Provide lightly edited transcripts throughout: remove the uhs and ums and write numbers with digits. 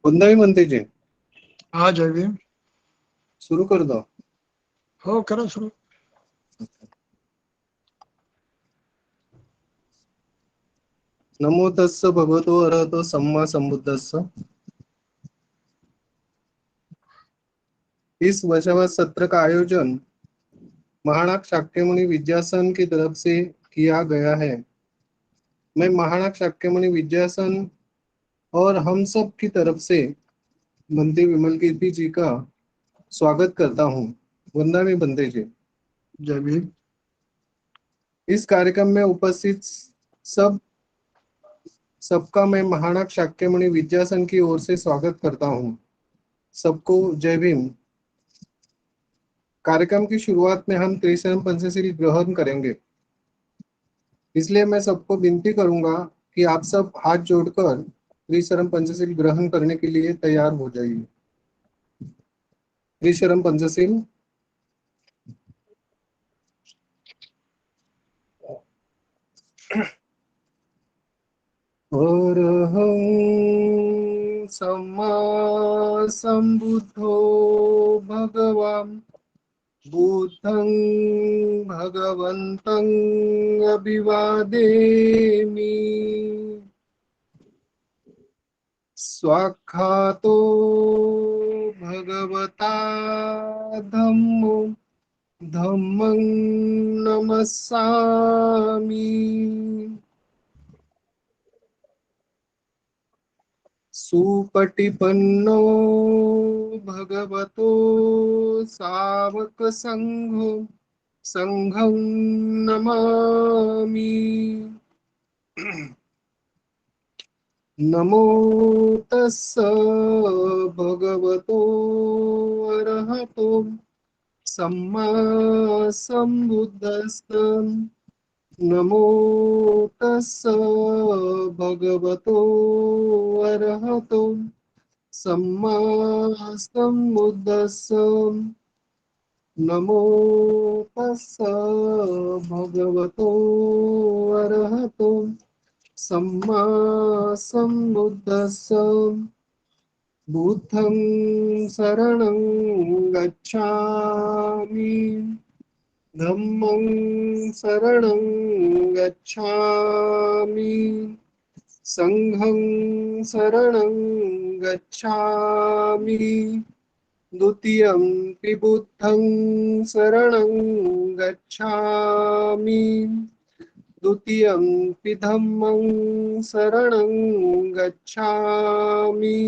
बंदा भी बनते जी। आ जाइए। शुरू कर दो। हो करो शुरू। नमो तस्स भगवतो अरहतो सम्मा संबुद्धस्स। इस वर्षावास सत्र का आयोजन महानाथ शाक्यमुनि विद्यासन की तरफ से किया गया है। मैं महानाथ शाक्यमुनि विद्यासन और हम सब की तरफ से बंदे विमल कीर्ति जी का स्वागत करता हूँ। वंदा में बंदे जी। जय भीम। इस कार्यक्रम में उपस्थित सब सबका मैं महानाथ शाक्यमुनि विद्यासन की ओर से स्वागत करता हूँ। सबको जय भीम। कार्यक्रम की शुरुआत में हम त्रिशरण पंचशील ग्रहण करेंगे, इसलिए मैं सबको विनती करूंगा कि आप सब हाथ जोड़कर त्रिशरण पंचशील ग्रहण करने के लिए तैयार हो जाइए। त्रिशरण पंचशील। अरहं सम्मा सम्बुद्धो भगवान् बुद्धं भगवन्तं अभिवादेमि। स्वाक्षातो भगवता धम्मो धम्मं नमस्सामि। सुपटिपन्नो भगवतो सावक संघो संघं नमामि। नमो तस्स भगवतो अरहतो सम्मा संबुद्धस्स। नमो तस्स भगवतो अरहतो सम्मा संबुद्धस्स। नमो तस्स भगवतो अरहतो सम्मा संबुद्धस्स। बुद्धं शरणं गच्छामि। धम्मं शरणं गच्छामि। संघं शरणं गच्छामि। द्वितीयंपि बुद्धं शरणं गच्छामि। द्वितीयंपि धम्मं शरणं गच्छामि।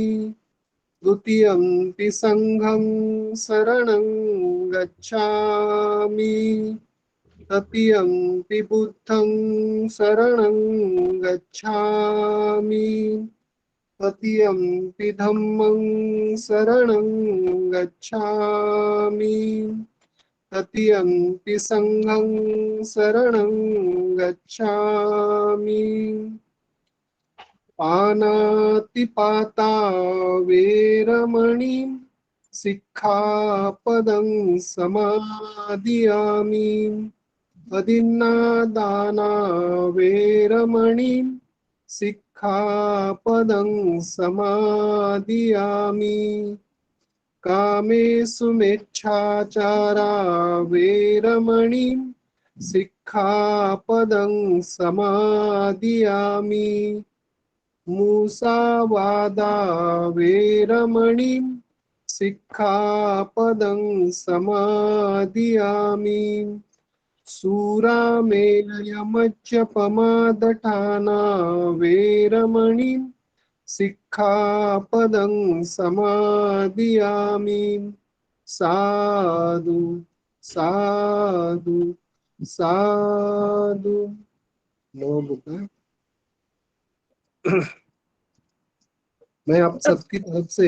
द्वितीयंपि संघं शरणं गच्छामि। तृतीयंपि बुद्धं शरणं गच्छामि। तृतीयंपि धम्मं शरणं गच्छामि। तृतीयंपि संघं शरणं गच्छामि। पानातिपाता वेरमणि सिक्खापदं समादियामि। अदिन्नादाना वेरमणि सिक्खापदं समादियामि। कामेषु मिच्छाचारा वेरमणि सिक्खापदं समादियामि। मुसावादा वेरमणि सिक्खापदं समादियामि। सूरामेरयमज्जपमादठाना वेरमणि सिक्खापदं समादियामि। साधु साधु साधु। नो बुद्धा। मैं आप सबकी तरफ से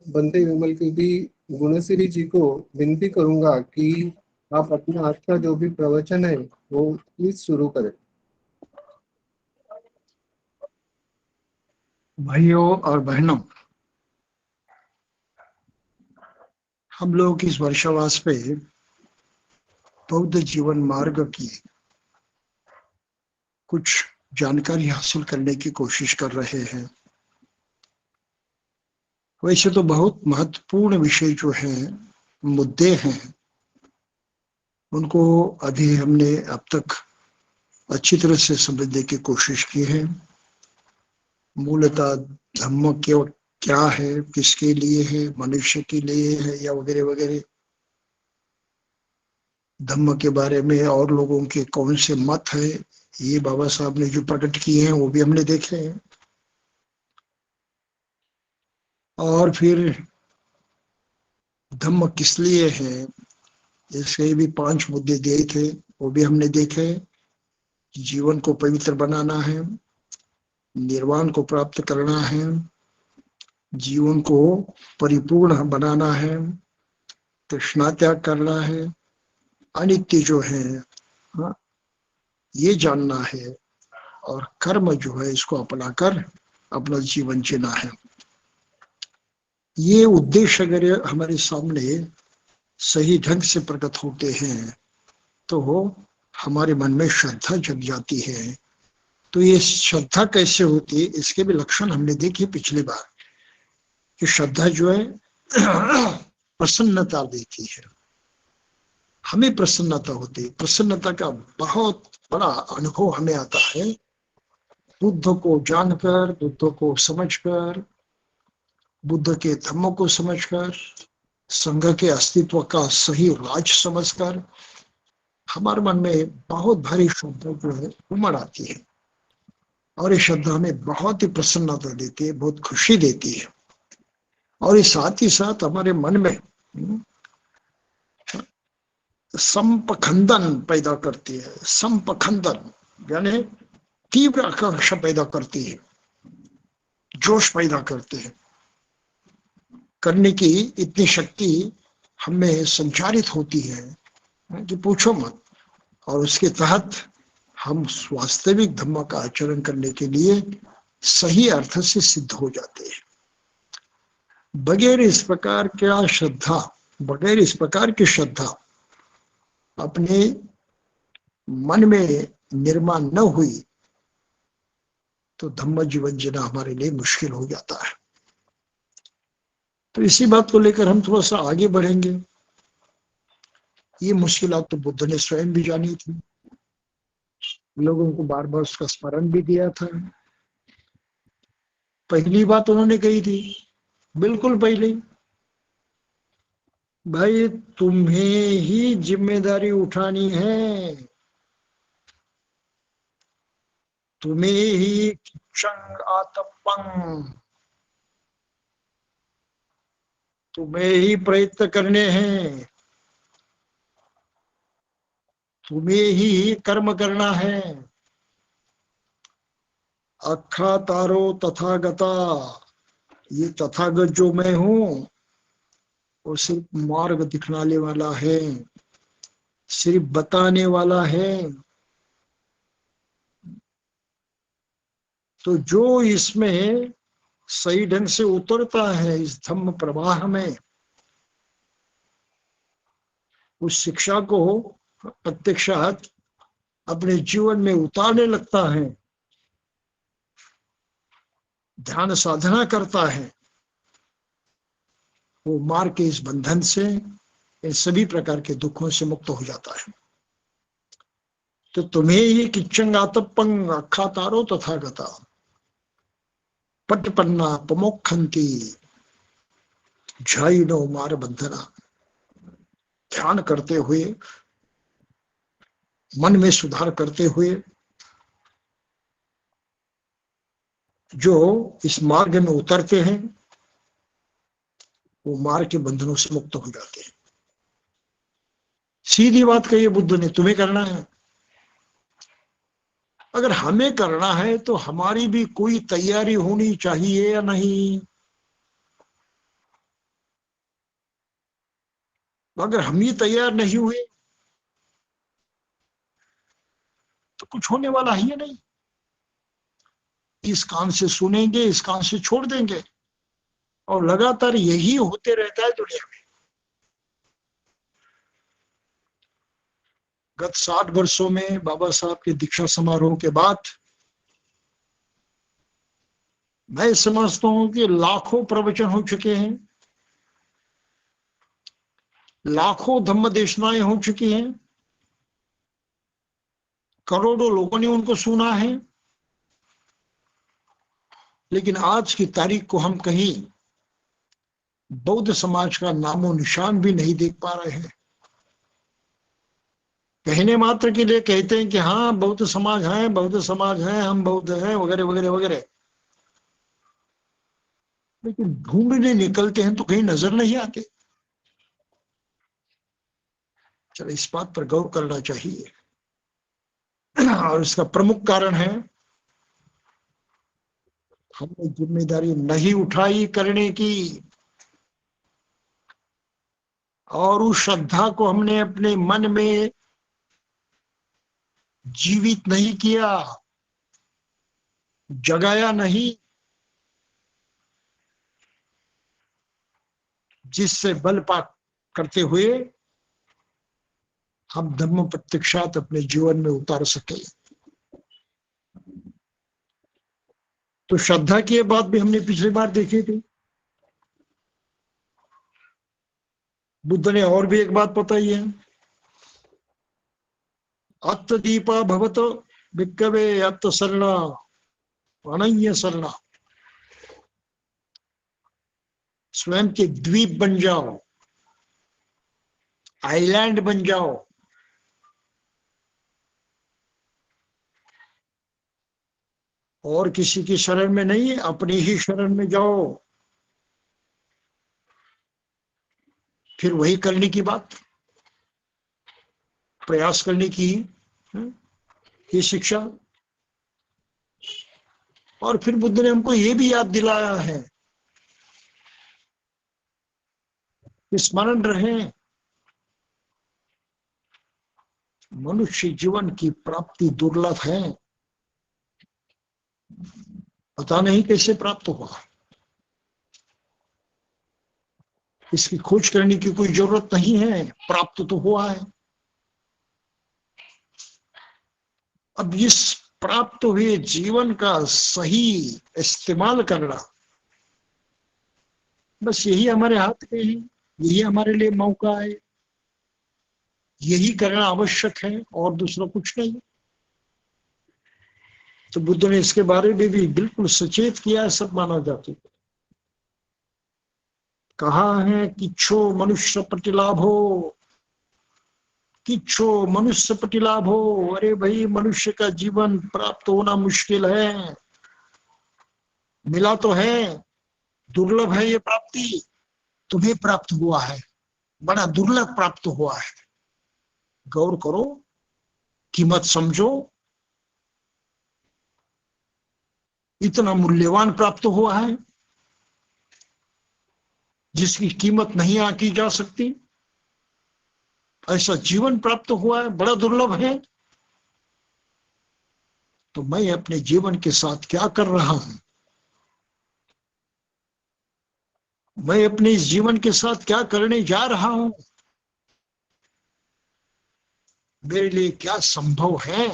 बंदे विमल की भी गुणश्री जी को विनती करूंगा कि आप अपना आज का जो भी प्रवचन है वो प्लीज शुरू करें। भाइयों और बहनों, हम लोग इस वर्षावास पे बौद्ध जीवन मार्ग की कुछ जानकारी हासिल करने की कोशिश कर रहे हैं। वैसे तो बहुत महत्वपूर्ण विषय जो है, मुद्दे हैं, उनको अभी हमने अब तक अच्छी तरह से समझने की कोशिश की है। मूलतः धम्म क्यों क्या है, किसके लिए है, मनुष्य के लिए है या वगैरह वगैरह। धम्म के बारे में और लोगों के कौन से मत है, ये बाबा साहब ने जो प्रकट किए हैं वो भी हमने देखे हैं। और फिर धम्म किस लिए है, इसके भी 5 मुद्दे दिए थे, वो भी हमने देखे। जीवन को पवित्र बनाना है, निर्वाण को प्राप्त करना है, जीवन को परिपूर्ण बनाना है, तृष्णा त्याग करना है, अनित्य जो है, हाँ, ये जानना है, और कर्म जो है इसको अपनाकर अपना जीवन जीना है। ये उद्देश्य अगर हमारे सामने सही ढंग से प्रकट होते हैं तो हमारे मन में श्रद्धा जग जाती है। तो ये श्रद्धा कैसे होती है, इसके भी लक्षण हमने देखे पिछली बार, कि श्रद्धा जो है प्रसन्नता देती है, हमें प्रसन्नता होती है। प्रसन्नता का बहुत बड़ा अनुभव हमें आता है बुद्ध को जानकर, बुद्ध को समझकर, बुद्ध के धम्मों को समझकर, संघ के अस्तित्व का सही राज समझकर हमारे मन में बहुत भारी श्रद्धा जो है उमड़ आती है। और ये श्रद्धा हमें बहुत ही प्रसन्नता देती है, बहुत खुशी देती है। और ये साथ ही साथ हमारे मन में संपखंदन पैदा करती है। संपखंदन यानी तीव्र आकांक्षा पैदा करती है, जोश पैदा करती है, करने की इतनी शक्ति हमें संचारित होती है कि पूछो मत। और उसके तहत हम वास्तविक धम्म का आचरण करने के लिए सही अर्थ से सिद्ध हो जाते हैं। बगैर इस प्रकार का श्रद्धा, बगैर इस प्रकार की श्रद्धा अपने मन में निर्माण न हुई तो धम्म जीवन जीना हमारे लिए मुश्किल हो जाता है। तो इसी बात को लेकर हम थोड़ा सा आगे बढ़ेंगे। ये मुश्किलात तो बुद्ध ने स्वयं भी जानी थी, लोगों को बार बार उसका स्मरण भी दिया था। पहली बात उन्होंने कही थी, बिल्कुल पहले, भाई तुम्हें ही जिम्मेदारी उठानी है, तुम्हें ही किंचन आतपं, तुम्हें ही प्रयत्न करने हैं, तुम्हें ही कर्म करना है। अखा तारो तथागता, ये तथागत जो मैं हूं वो सिर्फ मार्ग दिखलाने वाला है, सिर्फ बताने वाला है। तो जो इसमें सही ढंग से उतरता है इस धम्म प्रवाह में, उस शिक्षा को प्रत्यक्षात अपने जीवन में उतारने लगता है, ध्यान साधना करता है, वो मार्ग के इस बंधन से, इन सभी प्रकार के दुखों से मुक्त हो जाता है। तो तुम्हें ये किच्चंगातपंग अखा तारो तथागता पटपन्ना पमोखंती झाइनो मार बंधना, ध्यान करते हुए, मन में सुधार करते हुए जो इस मार्ग में उतरते हैं वो मार्ग के बंधनों से मुक्त हो जाते हैं। सीधी बात कही बुद्ध ने, तुम्हें करना है। अगर हमें करना है तो हमारी भी कोई तैयारी होनी चाहिए या नहीं। अगर हम ही तैयार नहीं हुए तो कुछ होने वाला ही नहीं। इस कान से सुनेंगे, इस कान से छोड़ देंगे, और लगातार यही होते रहता है दुनिया में। गत 60 वर्षों में बाबा साहब के दीक्षा समारोह के बाद मैं समझता हूं कि लाखों प्रवचन हो चुके हैं, लाखों धम्म देशनाएं हो चुकी हैं, करोड़ों लोगों ने उनको सुना है, लेकिन आज की तारीख को हम कहीं बौद्ध समाज का नामो निशान भी नहीं देख पा रहे हैं। कहने मात्र के लिए कहते हैं कि हाँ बौद्ध समाज है, बौद्ध समाज है, हम बौद्ध हैं, वगैरह वगैरह वगैरह, लेकिन ढूंढने निकलते हैं तो कहीं नजर नहीं आते। चलो इस बात पर गौर करना चाहिए। और इसका प्रमुख कारण है हमने जिम्मेदारी नहीं उठाई करने की, और उस श्रद्धा को हमने अपने मन में जीवित नहीं किया, जगाया नहीं, जिससे बल पाठ करते हुए हम धर्म प्रत्यक्षात अपने जीवन में उतार सके। तो श्रद्धा की ये बात भी हमने पिछली बार देखी थी। बुद्ध ने और भी एक बात बताई है, अत्तदीपा भवत भिक्कवे अत्त शरणा अनन्य शरणा। स्वयं के द्वीप बन जाओ, आइलैंड बन जाओ, और किसी की शरण में नहीं, अपनी ही शरण में जाओ। फिर वही करने की बात, प्रयास करने की ये शिक्षा। और फिर बुद्ध ने हमको ये भी याद दिलाया है कि स्मरण रहे, मनुष्य जीवन की प्राप्ति दुर्लभ है, पता नहीं कैसे प्राप्त हुआ, इसकी खोज करने की कोई जरूरत नहीं है, प्राप्त तो हुआ है। अब इस प्राप्त हुए जीवन का सही इस्तेमाल करना, बस यही हमारे हाथ में है, यही हमारे लिए मौका है, यही करना आवश्यक है और दूसरा कुछ नहीं। तो बुद्ध ने इसके बारे में भी बिल्कुल सचेत किया है सब मानव जाति को। कहा है किच्छो मनुष्य प्रतिलाभ हो, किच्छो मनुष्य प्रतिलाभ हो। अरे भाई, मनुष्य का जीवन प्राप्त होना मुश्किल है, मिला तो है, दुर्लभ है ये प्राप्ति, तुम्हें प्राप्त हुआ है, बड़ा दुर्लभ प्राप्त हुआ है। गौर करो, कीमत समझो, इतना मूल्यवान प्राप्त हुआ है जिसकी कीमत नहीं आंकी जा सकती। ऐसा जीवन प्राप्त हुआ है, बड़ा दुर्लभ है। तो मैं अपने जीवन के साथ क्या कर रहा हूं, मैं अपने इस जीवन के साथ क्या करने जा रहा हूं, मेरे लिए क्या संभव है,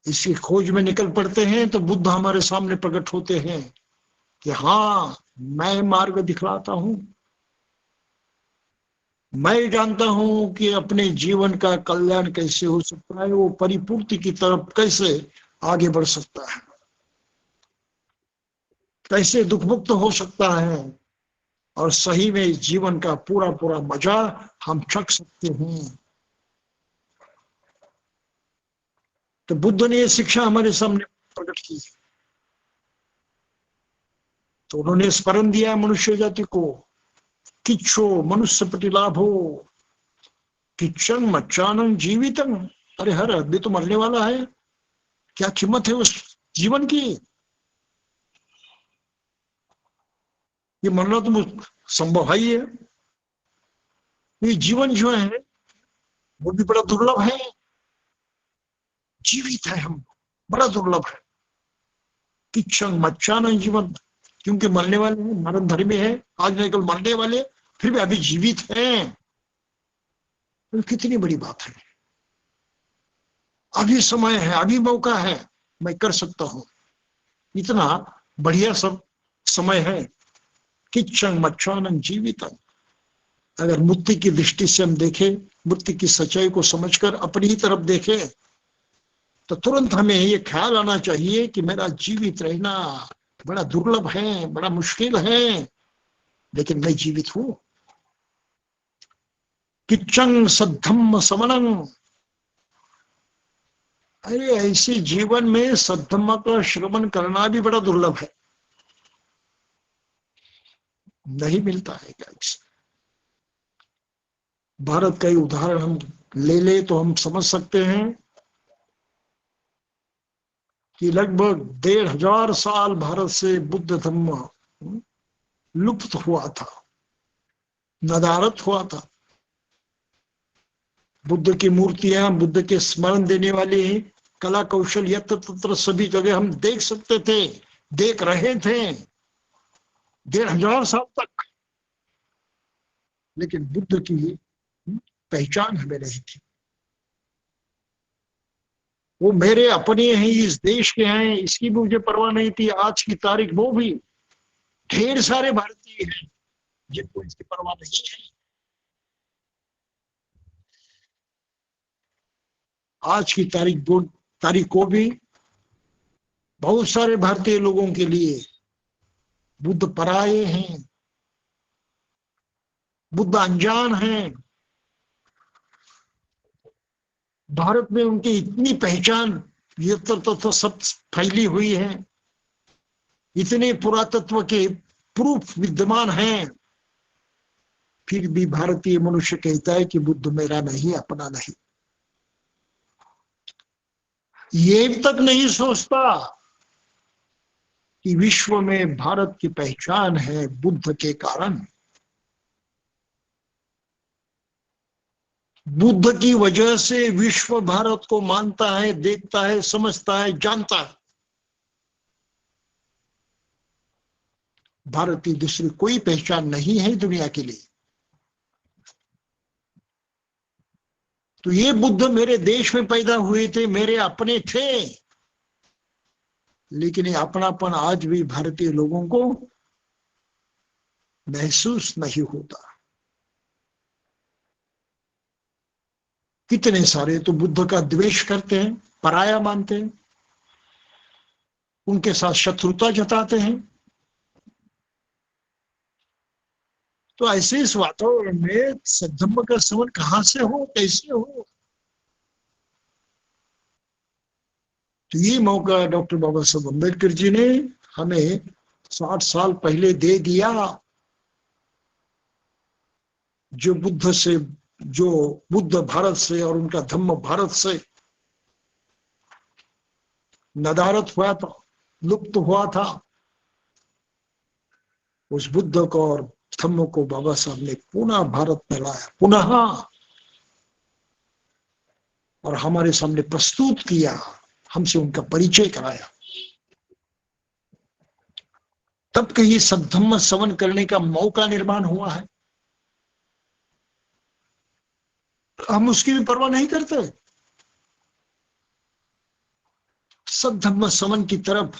इसकी खोज में निकल पड़ते हैं। तो बुद्ध हमारे सामने प्रकट होते हैं कि हाँ, मैं मार्ग दिखलाता हूं, मैं जानता हूं कि अपने जीवन का कल्याण कैसे हो सकता है, वो परिपूर्ति की तरफ कैसे आगे बढ़ सकता है, कैसे दुख मुक्त हो सकता है, और सही में इस जीवन का पूरा पूरा मजा हम चख सकते हैं। तो बुद्ध ने ये शिक्षा हमारे सामने प्रकट की। तो उन्होंने स्मरण दिया मनुष्य जाति को, किच्छो मनुष्य प्रतिलाभ हो, किच्छन मच्चानंग जीवितम। अरे हर आदमी तो मरने वाला है, क्या कीमत है उस जीवन की, ये मरना तो संभव ही है। ये जीवन जो है वो भी बड़ा दुर्लभ है, जीवित है हम, बड़ा दुर्लभ है। किच्छन मच्चानंग जीवन, क्योंकि मरने वाले हैं, मरण धर्मी है, आज नहीं कल मरने वाले, फिर भी अभी जीवित हैं। तो कितनी बड़ी बात है, अभी समय है, अभी मौका है, मैं कर सकता हूं। इतना बढ़िया सब समय है। किच्चन मच्छानन जीवितम। अगर मुक्ति की दृष्टि से हम देखें, मुक्ति की सच्चाई को समझकर अपनी ही तरफ देखें, तो तुरंत हमें ये ख्याल आना चाहिए कि मेरा जीवित रहना बड़ा दुर्लभ है, बड़ा मुश्किल है, लेकिन मैं जीवित हूं। किच्चन सद्धम्म समनम। अरे ऐसे जीवन में सद्धम्म का श्रवण करना भी बड़ा दुर्लभ है, नहीं मिलता है। क्या भारत का ही उदाहरण हम ले तो हम समझ सकते हैं कि लगभग 1500 साल भारत से बुद्ध धर्म लुप्त हुआ था, नदारत हुआ था। बुद्ध की मूर्तियां, बुद्ध के स्मरण देने वाली कला कौशल यत्र तत्र सभी जगह हम देख सकते थे, देख रहे थे 1500 साल तक, लेकिन बुद्ध की पहचान हमें नहीं थी। वो मेरे अपने हैं, इस देश के हैं, इसकी भी मुझे परवाह नहीं थी। आज की तारीख वो भी ढेर सारे भारतीय हैं जिनको इसकी परवाह नहीं है। आज की तारीख को भी बहुत सारे भारतीय लोगों के लिए बुद्ध पराये हैं, बुद्ध अनजान हैं। भारत में उनकी इतनी पहचान ये तो सब फैली हुई है, इतने पुरातत्व के प्रूफ विद्यमान हैं, फिर भी भारतीय मनुष्य कहता है कि बुद्ध मेरा नहीं, अपना नहीं। ये तक नहीं सोचता कि विश्व में भारत की पहचान है बुद्ध के कारण। बुद्ध की वजह से विश्व भारत को मानता है, देखता है, समझता है, जानता है। भारत की दूसरी कोई पहचान नहीं है दुनिया के लिए। तो ये बुद्ध मेरे देश में पैदा हुए थे, मेरे अपने थे, लेकिन ये अपनापन आज भी भारतीय लोगों को महसूस नहीं होता। कितने सारे तो बुद्ध का द्वेष करते हैं, पराया मानते हैं, उनके साथ शत्रुता जताते हैं। तो ऐसे इस वातावरण में सद्धम्म का श्रवण कहां से हो, कैसे हो? तो ये मौका डॉक्टर बाबा साहब अम्बेडकर जी ने हमें 60 साल पहले दे दिया। जो बुद्ध भारत से और उनका धम्म भारत से नदारत हुआ था, लुप्त हुआ था, उस बुद्ध को और धम्म को बाबा साहब ने पुनः भारत में लाया, पुनः, और हमारे सामने प्रस्तुत किया, हमसे उनका परिचय कराया। तब कहीं सद्धम्म श्रवण करने का मौका निर्माण हुआ है। हम उसकी भी परवाह नहीं करते। सद्धम्म श्रवण की तरफ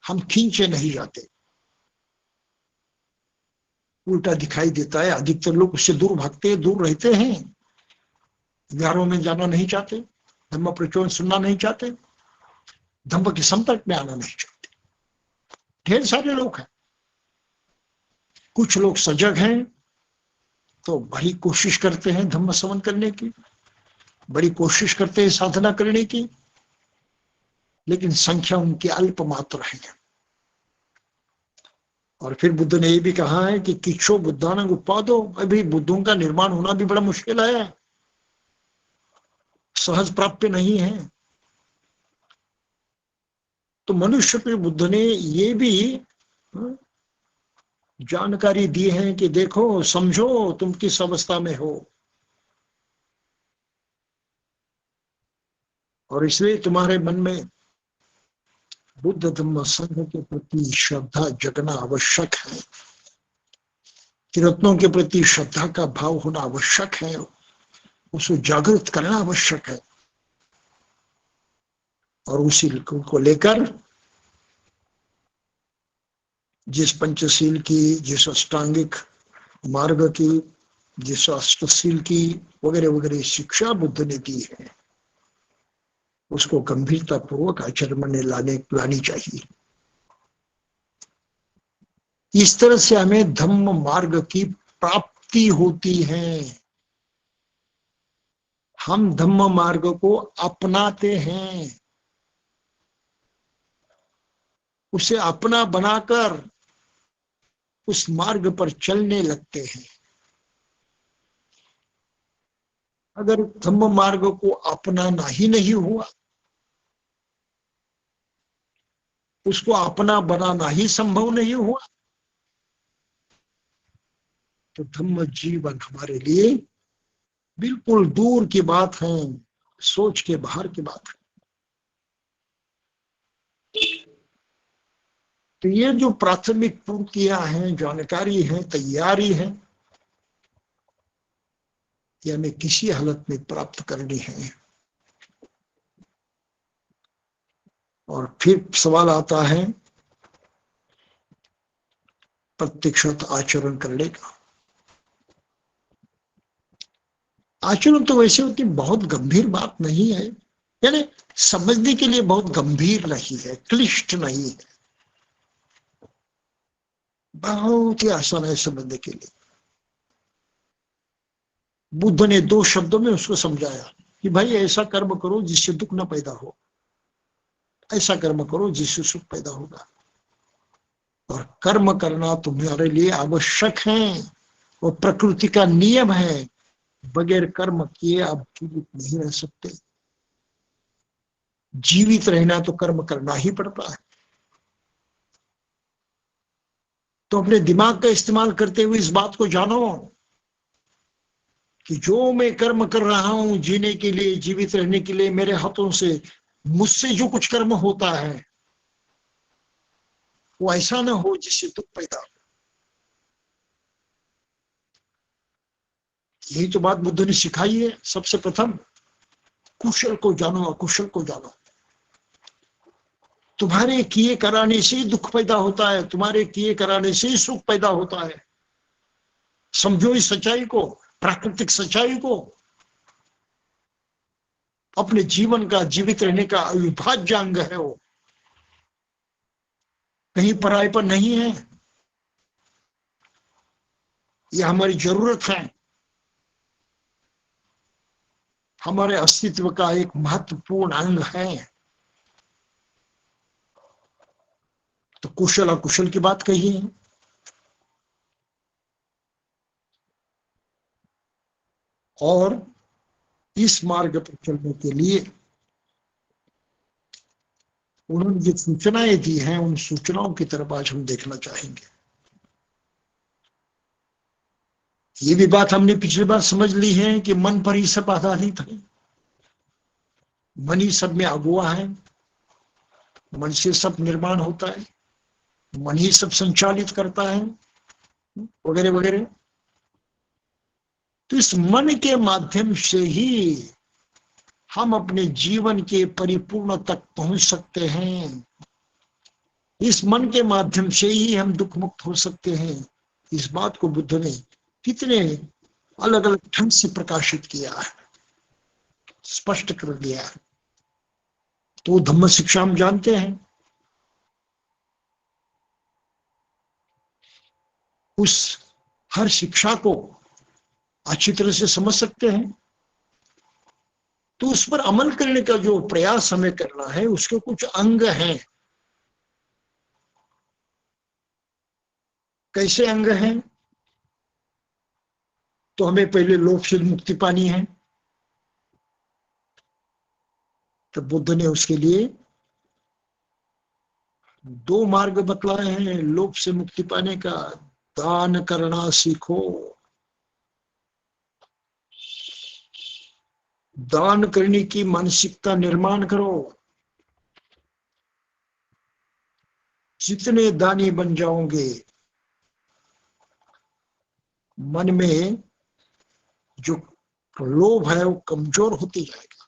हम खींचे नहीं जाते, उल्टा दिखाई देता है। अधिकतर लोग उससे दूर भागते, दूर रहते हैं, घरों में जाना नहीं चाहते, धम्म प्रचोदन सुनना नहीं चाहते, धम्म के संपर्क में आना नहीं चाहते। ढेर सारे लोग हैं। कुछ लोग सजग हैं तो बड़ी कोशिश करते हैं धम्म श्रवण करने की, बड़ी कोशिश करते हैं साधना करने की, लेकिन संख्या उनकी अल्प मात्र है। और फिर बुद्ध ने ये भी कहा है कि किच्छो बुद्धानंग उत्पादो, अभी बुद्धों का निर्माण होना भी बड़ा मुश्किल है, सहज प्राप्य नहीं है। तो मनुष्य पे बुद्ध ने ये भी जानकारी दी है कि देखो, समझो तुम किस अवस्था में हो, और इसलिए तुम्हारे मन में बुद्ध धम्म संघ के प्रति श्रद्धा जगना आवश्यक है, रत्नों के प्रति श्रद्धा का भाव होना आवश्यक है, उसको जागृत करना आवश्यक है। और उसी को लेकर जिस पंचशील की, जिस अष्टांगिक मार्ग की, जिस अष्टशील की वगैरह वगैरह शिक्षा बुद्ध ने दी है, उसको गंभीरता पूर्वक आचरण में लानी चाहिए। इस तरह से हमें धम्म मार्ग की प्राप्ति होती है। हम धम्म मार्ग को अपनाते हैं, उसे अपना बनाकर उस मार्ग पर चलने लगते हैं। अगर धम्म मार्ग को अपनाना ही नहीं हुआ, उसको अपना बनाना ही संभव नहीं हुआ, तो धम्म जीवन हमारे लिए बिल्कुल दूर की बात है, सोच के बाहर की बात है। तो ये जो प्राथमिक पूर्तियां हैं, जानकारी है, तैयारी है, ये हमें किसी हालत में प्राप्त करनी है। और फिर सवाल आता है प्रत्यक्षत आचरण करने का। आचरण तो वैसे होती बहुत गंभीर बात नहीं है, यानी समझने के लिए बहुत गंभीर नहीं है, क्लिष्ट नहीं है, बहुत ही आसान है समझने के लिए। बुद्ध ने 2 शब्दों में उसको समझाया कि भाई ऐसा कर्म करो जिससे दुख न पैदा हो, ऐसा कर्म करो जिससे सुख पैदा होगा। और कर्म करना तुम्हारे लिए आवश्यक है, वो प्रकृति का नियम है। बगैर कर्म किए आप जीवित नहीं रह सकते। जीवित रहना तो कर्म करना ही पड़ता है। तो अपने दिमाग का इस्तेमाल करते हुए इस बात को जानो कि जो मैं कर्म कर रहा हूं जीने के लिए, जीवित रहने के लिए, मेरे हाथों से, मुझसे जो कुछ कर्म होता है वो ऐसा ना हो जिससे दुख पैदा हो। यही तो बात बुद्ध ने सिखाई है। सबसे प्रथम कुशल को जानो, अकुशल को जानो। तुम्हारे किए कराने से ही दुख पैदा होता है, तुम्हारे किए कराने से ही सुख पैदा होता है। समझो इस सच्चाई को, प्राकृतिक सच्चाई को। अपने जीवन का, जीवित रहने का अविभाज्य अंग है वो, कहीं पराय पर नहीं है। ये हमारी जरूरत है, हमारे अस्तित्व का एक महत्वपूर्ण अंग है। तो कुशल अकुशल की बात कही है। और इस मार्ग पर चलने के लिए उन्होंने जो सूचनाएं दी हैं, उन सूचनाओं की तरफ आज हम देखना चाहेंगे। ये भी बात हमने पिछली बार समझ ली है कि मन पर ही सब आधारित है, मन ही सब में अगुआ है, मन से सब निर्माण होता है, मन ही सब संचालित करता है, वगैरह वगैरह। तो इस मन के माध्यम से ही हम अपने जीवन के परिपूर्ण तक पहुंच सकते हैं। इस मन के माध्यम से ही हम दुख मुक्त हो सकते हैं। इस बात को बुद्ध ने कितने अलग अलग ढंग से प्रकाशित किया है, स्पष्ट कर दिया है। तो धम्म शिक्षा हम जानते हैं। उस हर शिक्षा को अच्छी तरह से समझ सकते हैं। तो उस पर अमल करने का जो प्रयास हमें करना है, उसके कुछ अंग हैं। कैसे अंग हैं? तो हमें पहले लोभ से मुक्ति पानी है। तो बुद्ध ने उसके लिए 2 मार्ग बतलाए हैं लोभ से मुक्ति पाने का। दान करना सीखो, दान करने की मानसिकता निर्माण करो। जितने दानी बन जाओगे, मन में जो लोभ है वो कमजोर होती जाएगा।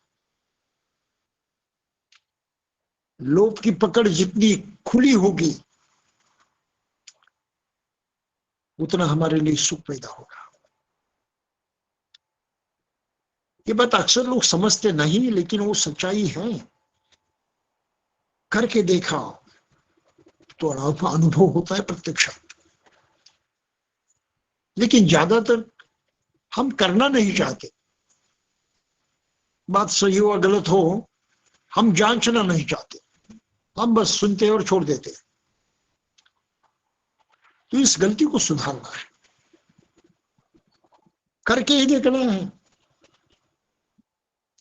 लोभ की पकड़ जितनी खुली होगी उतना हमारे लिए सुख पैदा होगा। ये बात अक्सर लोग समझते नहीं, लेकिन वो सच्चाई है। करके देखा तो अनुभव होता है प्रत्यक्ष। लेकिन ज्यादातर हम करना नहीं चाहते। बात सही हो या गलत हो, हम जांचना नहीं चाहते, हम बस सुनते और छोड़ देते। तो इस गलती को सुधारना है, करके ही देखना है।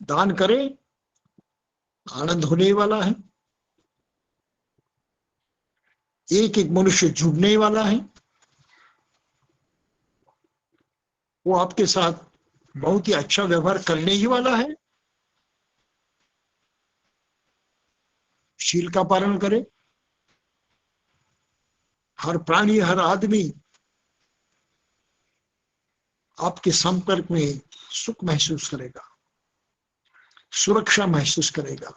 दान करें, आनंद होने वाला है। एक एक मनुष्य जुड़ने वाला है, वो आपके साथ बहुत ही अच्छा व्यवहार करने ही वाला है। शील का पालन करें। हर प्राणी, हर आदमी आपके संपर्क में सुख महसूस करेगा, सुरक्षा महसूस करेगा।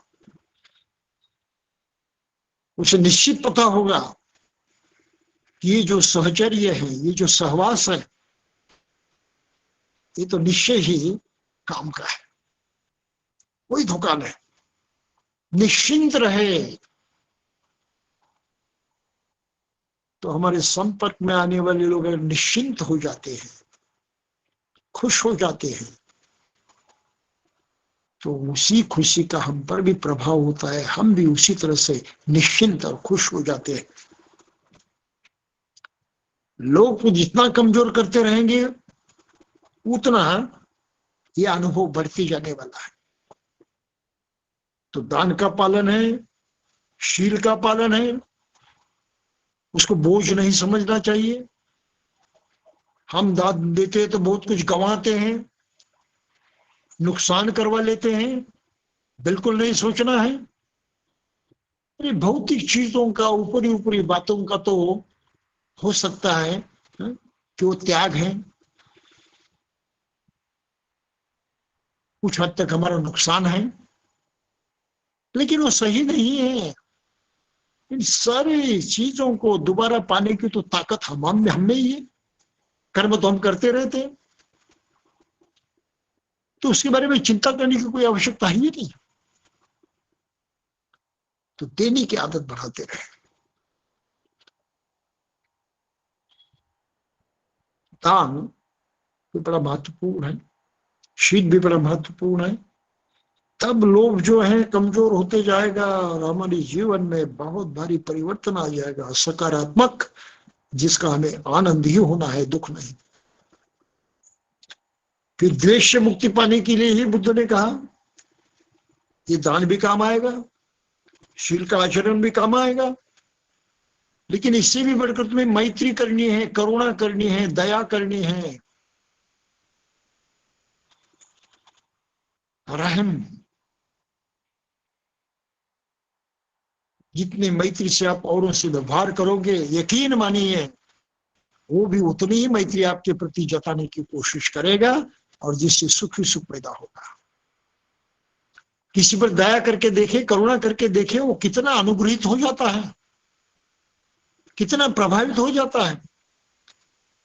उसे निश्चित पता होगा कि ये जो सहचर्य है, ये जो सहवास है, ये तो निश्चय ही काम का है, कोई धोखा नहीं। निश्चिंत रहे तो हमारे संपर्क में आने वाले लोग अगर निश्चिंत हो जाते हैं, खुश हो जाते हैं, तो उसी खुशी का हम पर भी प्रभाव होता है। हम भी उसी तरह से निश्चिंत और खुश हो जाते हैं। लोग को जितना कमजोर करते रहेंगे उतना ये अनुभव बढ़ती जाने वाला है। तो दान का पालन है, शील का पालन है, उसको बोझ नहीं समझना चाहिए। हम दान देते हैं तो बहुत कुछ गंवाते हैं, नुकसान करवा लेते हैं, बिल्कुल नहीं सोचना है। अरे भौतिक चीजों का, ऊपरी ऊपरी बातों का तो हो सकता है कि वो त्याग है, कुछ हद तक हमारा नुकसान है, लेकिन वो सही नहीं है। इन सारी चीजों को दोबारा पाने की तो ताकत हम में ही है। कर्म तो हम करते रहते हैं, तो उसके बारे में चिंता करने की कोई आवश्यकता ही नहीं। तो देने की आदत बढ़ाते रहे। दान भी बड़ा महत्वपूर्ण है, शील भी बड़ा महत्वपूर्ण है। तब लोभ जो है कमजोर होते जाएगा और हमारे जीवन में बहुत भारी परिवर्तन आ जाएगा, सकारात्मक, जिसका हमें आनंद ही होना है, दुख नहीं। फिर द्वेष से मुक्ति पाने के लिए ही बुद्ध ने कहा ये दान भी काम आएगा, शील का आचरण भी काम आएगा, लेकिन इससे भी बढ़कर तुम्हें मैत्री करनी है, करुणा करनी है, दया करनी है, रहम। जितनी मैत्री से आप औरों से व्यवहार करोगे, यकीन मानिए वो भी उतनी ही मैत्री आपके प्रति जताने की कोशिश करेगा, और जिससे सुख ही सुख पैदा होगा। किसी पर दया करके देखे, करुणा करके देखे, वो कितना अनुग्रहित हो जाता है, कितना प्रभावित हो जाता है,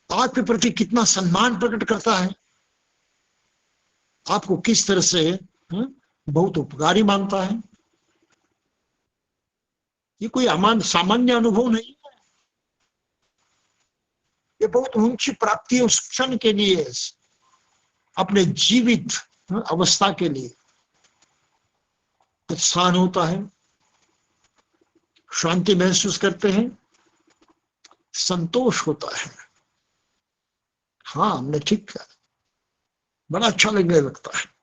आपके प्रति कितना सम्मान प्रकट करता है, आपको किस तरह से बहुत उपकारी मानता है। ये कोई सामान्य अनुभव नहीं है, ये बहुत ऊंची प्राप्ति है उस क्षण के लिए, अपने जीवित अवस्था के लिए। उत्साह होता है, शांति महसूस करते हैं, संतोष होता है। हाँ, हमने ठीक किया, बड़ा अच्छा लगने लगता है।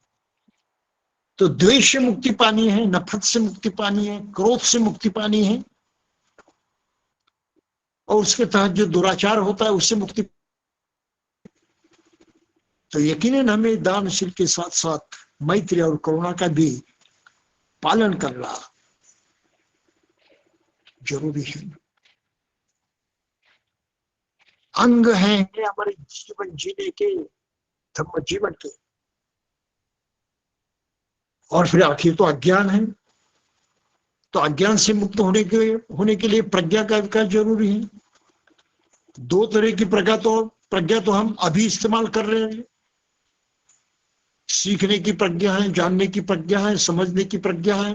तो द्वेष से मुक्ति पानी है, नफरत से मुक्ति पानी है, क्रोध से मुक्ति पानी है, और उसके तहत जो दुराचार होता है उससे मुक्ति। तो यकीनन हमें दानशील के साथ साथ मैत्री और करुणा का भी पालन करना जरूरी है। अंग है हमारे जीवन जीने के, धर्म जीवन के। और फिर आखिर तो अज्ञान है, तो अज्ञान से मुक्त होने के लिए प्रज्ञा का विकास जरूरी है। दो तरह की प्रज्ञा तो हम अभी इस्तेमाल कर रहे हैं। सीखने की प्रज्ञा है, जानने की प्रज्ञा है, समझने की प्रज्ञा है,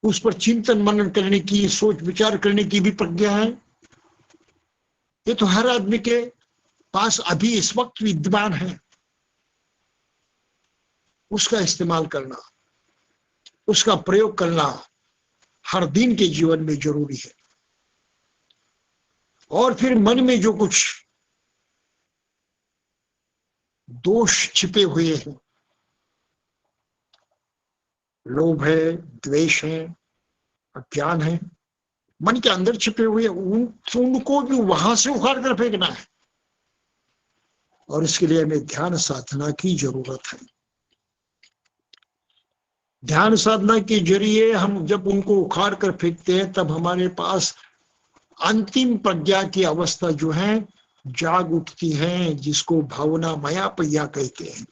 उस पर चिंतन मनन करने की, सोच विचार करने की भी प्रज्ञा है। ये तो हर आदमी के पास अभी इस वक्त विद्यमान है। उसका इस्तेमाल करना, उसका प्रयोग करना हर दिन के जीवन में जरूरी है। और फिर मन में जो कुछ दोष छिपे हुए हैं, लोभ है, द्वेष है, अज्ञान है, मन के अंदर छिपे हुए उनको भी वहां से उखाड़ कर फेंकना है। और इसके लिए हमें ध्यान साधना की जरूरत है। ध्यान साधना के जरिए हम जब उनको उखाड़ कर फेंकते हैं, तब हमारे पास अंतिम प्रज्ञा की अवस्था जो है जाग उठती है, जिसको भावना मया पया कहते हैं।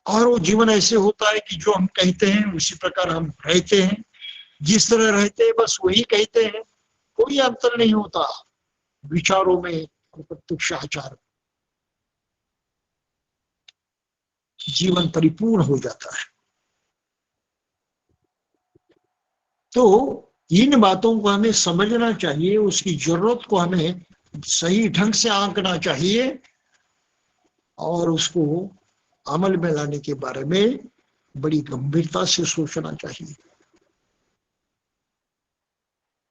और वो जीवन ऐसे होता है कि जो हम कहते हैं उसी प्रकार हम रहते हैं। जिस तरह रहते हैं बस वही कहते हैं, कोई अंतर नहीं होता विचारों में, प्रत्यक्ष आचार। जीवन परिपूर्ण हो जाता है। तो इन बातों को हमें समझना चाहिए, उसकी जरूरत को हमें सही ढंग से आंकना चाहिए और उसको अमल में लाने के बारे में बड़ी गंभीरता से सोचना चाहिए।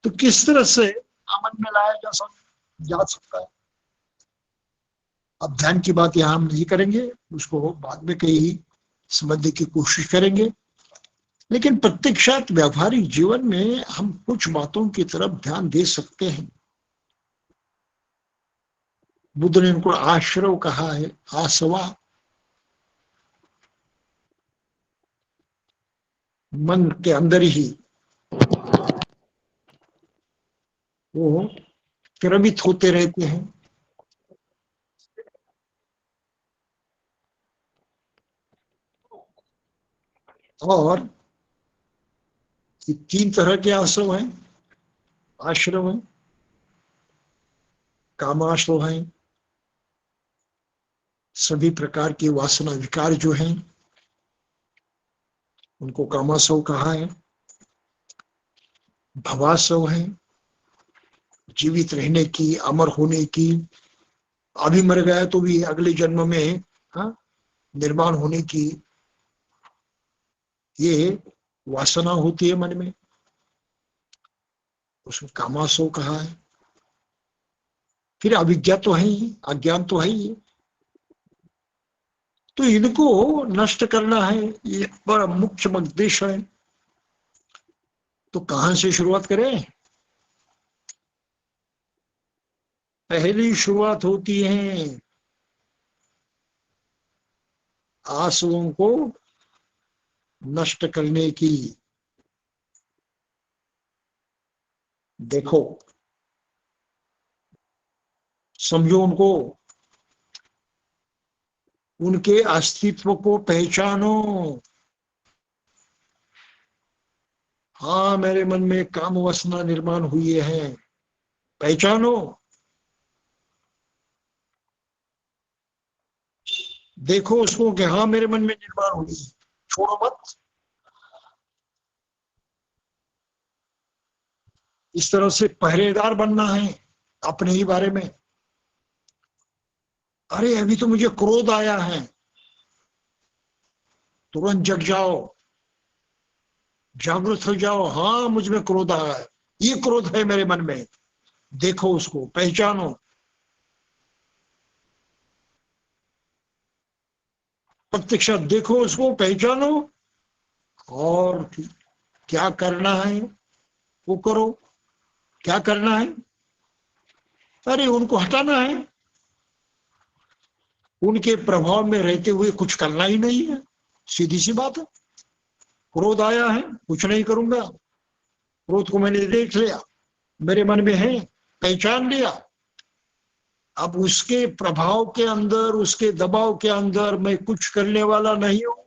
तो किस तरह से अमल में लाया जा सकता है? अब ध्यान की बात यहां हम नहीं करेंगे, उसको बाद में कहीं समझने की कोशिश करेंगे। लेकिन प्रत्यक्षात व्यावहारिक जीवन में हम कुछ बातों की तरफ ध्यान दे सकते हैं। बुद्ध ने इनको आश्रव कहा है, आसवा। मन के अंदर ही वो क्रमित होते रहते हैं। और तीन तरह के आश्रव हैं। आश्रव हैं, कामाश्रव हैं, सभी प्रकार के वासना विकार जो हैं उनको कामाश्रव कहा है। भवाश्रव है, जीवित रहने की, अमर होने की, अभी मर गया तो भी अगले जन्म में निर्माण होने की ये वासना होती है मन में, उसको कामासो कहा है। फिर अविज्ञा तो है ही, अज्ञान तो है ही। तो इनको नष्ट करना है, ये बड़ा मुख्य उद्देश्य है। तो कहां से शुरुआत करें? पहली शुरुआत होती है आंसुओं को नष्ट करने की। देखो, समझो उनको, उनके अस्तित्व को पहचानो। हाँ, मेरे मन में काम वासना निर्माण हुई है, पहचानो। देखो उसको कि हाँ मेरे मन में निर्माण हुई, छोड़ो मत। इस तरह से पहरेदार बनना है अपने ही बारे में। अरे अभी तो मुझे क्रोध आया है, तुरंत जग जाओ, जागृत हो जाओ। हाँ मुझ में क्रोध आया है, ये क्रोध है मेरे मन में, देखो उसको, पहचानो। प्रत्यक्ष देखो उसको, पहचानो, और क्या करना है वो करो। क्या करना है? अरे उनको हटाना है। उनके प्रभाव में रहते हुए कुछ करना ही नहीं है, सीधी सी बात है। क्रोध आया है, कुछ नहीं करूंगा। क्रोध को मैंने देख लिया, मेरे मन में है, पहचान लिया। अब उसके प्रभाव के अंदर, उसके दबाव के अंदर मैं कुछ करने वाला नहीं हूं।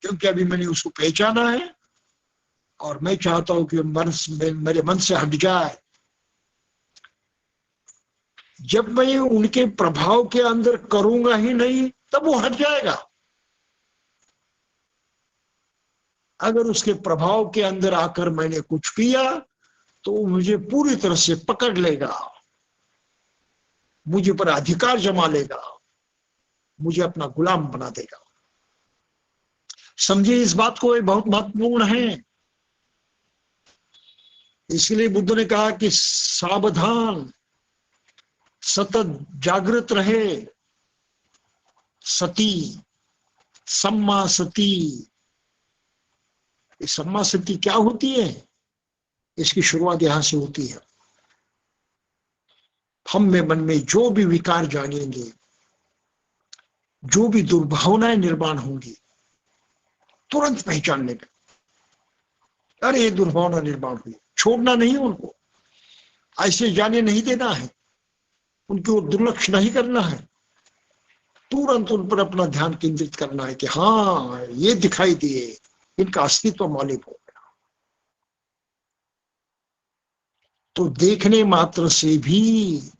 क्योंकि अभी मैंने उसको पहचाना है और मैं चाहता हूं कि मेरे मन से हट जाए। जब मैं उनके प्रभाव के अंदर करूंगा ही नहीं तब वो हट जाएगा। अगर उसके प्रभाव के अंदर आकर मैंने कुछ किया तो वो मुझे पूरी तरह से पकड़ लेगा, मुझे पर अधिकार जमा लेगा, मुझे अपना गुलाम बना देगा। समझिए इस बात को, ये बहुत महत्वपूर्ण है। इसलिए बुद्ध ने कहा कि सावधान, सतत जागृत रहे, सती, सम्मा सती। सम्मा सती क्या होती है? इसकी शुरुआत यहां से होती है। हम में मन में जो भी विकार जानेंगे, जो भी दुर्भावनाएं निर्माण होंगी, तुरंत पहचान लेंगे, अरे ये दुर्भावना निर्माण हुई, छोड़ना नहीं उनको, ऐसे जाने नहीं देना है, उनकी ओर दुर्लक्ष्य नहीं करना है, तुरंत उन पर अपना ध्यान केंद्रित करना है कि हाँ ये दिखाई दिए, इनका अस्तित्व मालूम हो गया। तो देखने मात्र से भी,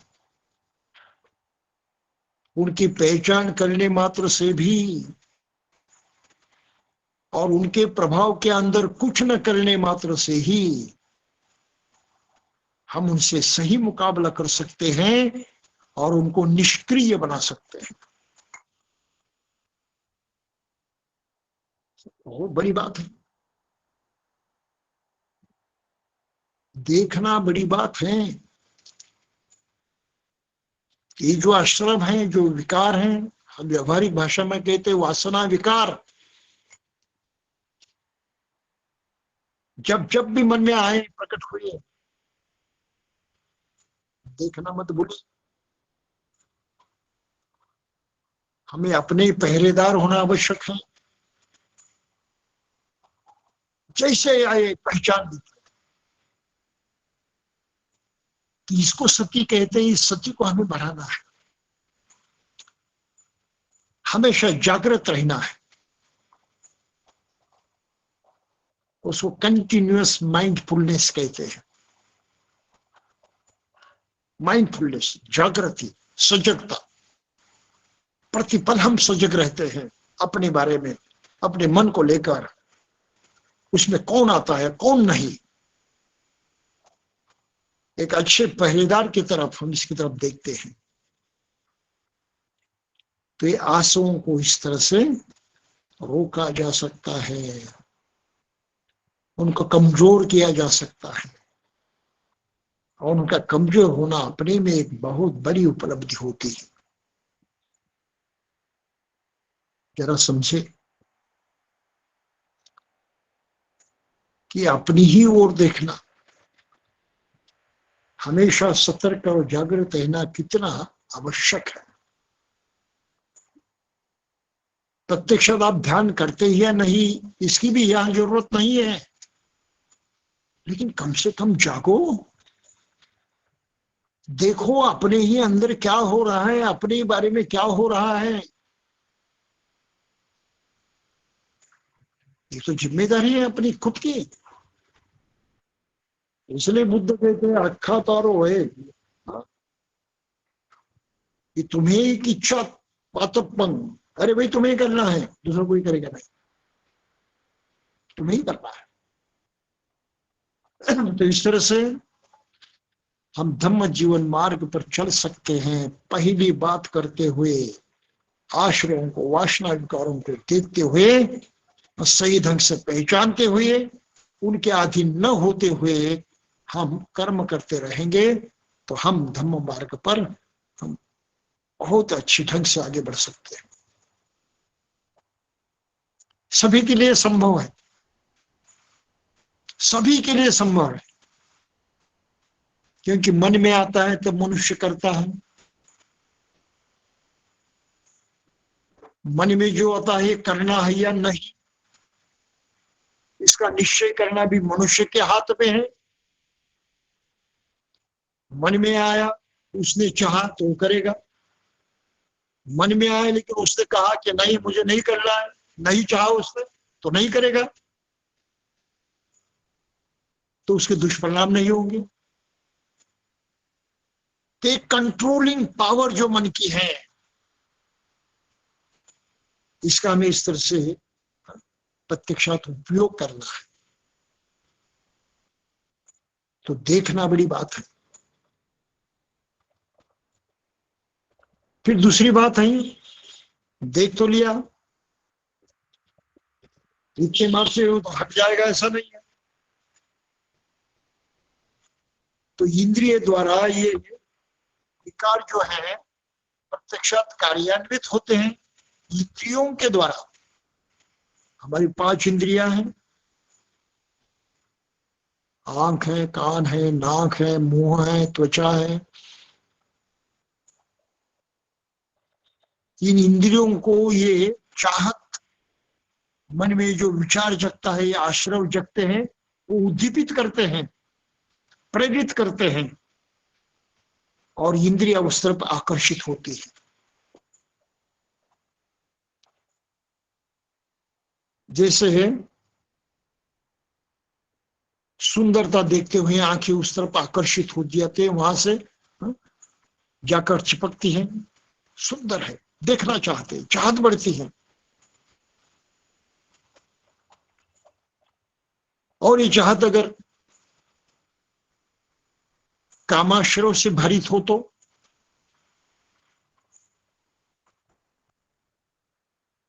उनकी पहचान करने मात्र से भी और उनके प्रभाव के अंदर कुछ न करने मात्र से ही हम उनसे सही मुकाबला कर सकते हैं और उनको निष्क्रिय बना सकते हैं। बहुत बड़ी बात है। देखना बड़ी बात है। ये जो आश्रम है, जो विकार हैं, हम व्यवहारिक भाषा में कहते हैं वासना विकार, जब जब भी मन में आए प्रकट हुए, देखना मत भूलिए। हमें अपने पहरेदार होना आवश्यक है। जैसे आए पहचान ली कि इसको सती कहते हैं, इस सती को हमें बढ़ाना है, हमेशा जागृत रहना है। उसको कंटिन्यूअस माइंडफुलनेस कहते हैं। माइंडफुलनेस, जागृति, सजगता। प्रतिपल हम सजग रहते हैं अपने बारे में, अपने मन को लेकर, उसमें कौन आता है कौन नहीं। एक अच्छे पहरेदार की तरफ हम इसकी तरफ देखते हैं। तो ये आंसुओं को इस तरह से रोका जा सकता है, उनको कमजोर किया जा सकता है, और उनका कमजोर होना अपने में एक बहुत बड़ी उपलब्धि होती है। जरा समझे कि अपनी ही ओर देखना, हमेशा सतर्क और जागृत रहना कितना आवश्यक है। प्रत्यक्ष आप ध्यान करते ही या नहीं, इसकी भी यहां जरूरत नहीं है, लेकिन कम से कम जागो, देखो अपने ही अंदर क्या हो रहा है, अपने बारे में क्या हो रहा है। ये तो जिम्मेदारी है अपनी खुद की। इसलिए बुद्ध कहते हैं अखा तारो है कि तुम्हें एक इच्छा पातपन, अरे भाई तुम्हें करना है, दूसरा कोई करेगा नहीं, तुम्हें ही करना है। तो इस तरह से हम धम्म जीवन मार्ग पर चल सकते हैं, पहली बात करते हुए आश्रयों को, वासना विकारों को देखते हुए, सही ढंग से पहचानते हुए, उनके अधीन न होते हुए हम कर्म करते रहेंगे, तो हम धम्म मार्ग पर हम बहुत अच्छी ढंग से आगे बढ़ सकते हैं। सभी के लिए संभव है, सभी के लिए संभव है, क्योंकि मन में आता है तो मनुष्य करता है। मन में जो आता है करना है या नहीं, इसका निश्चय करना भी मनुष्य के हाथ में है। मन में आया, उसने चाहा तो करेगा, मन में आया लेकिन उसने कहा कि नहीं मुझे नहीं करना है, नहीं चाहा उसने, तो नहीं करेगा, तो उसके दुष्परिणाम नहीं होंगे। तो एक कंट्रोलिंग पावर जो मन की है, इसका हमें इस तरह से प्रत्यक्षात उपयोग करना है। तो देखना बड़ी बात है। फिर दूसरी बात है, देख तो लिया, इतने मार से वो तो हट जाएगा ऐसा नहीं है। तो इंद्रिय द्वारा ये विकार जो है प्रत्यक्षात कार्यान्वित होते हैं इंद्रियों के द्वारा। हमारी 5 इंद्रियां हैं, आंख है, कान है, नाक है, मुंह है, त्वचा है। इन इंद्रियों को ये चाहत मन में जो विचार जगता है, ये आश्रव जगते हैं, वो उद्दीपित करते हैं, प्रेरित करते हैं, और इंद्रिया उस तरफ आकर्षित होती है। जैसे सुंदरता देखते हुए आंखें उस तरफ आकर्षित हो जाते हैं, वहां से जाकर चिपकती हैं, सुंदर है, देखना चाहते हैं, चाहत बढ़ती है। और ये चाहत अगर कामाश्रव से भरित हो तो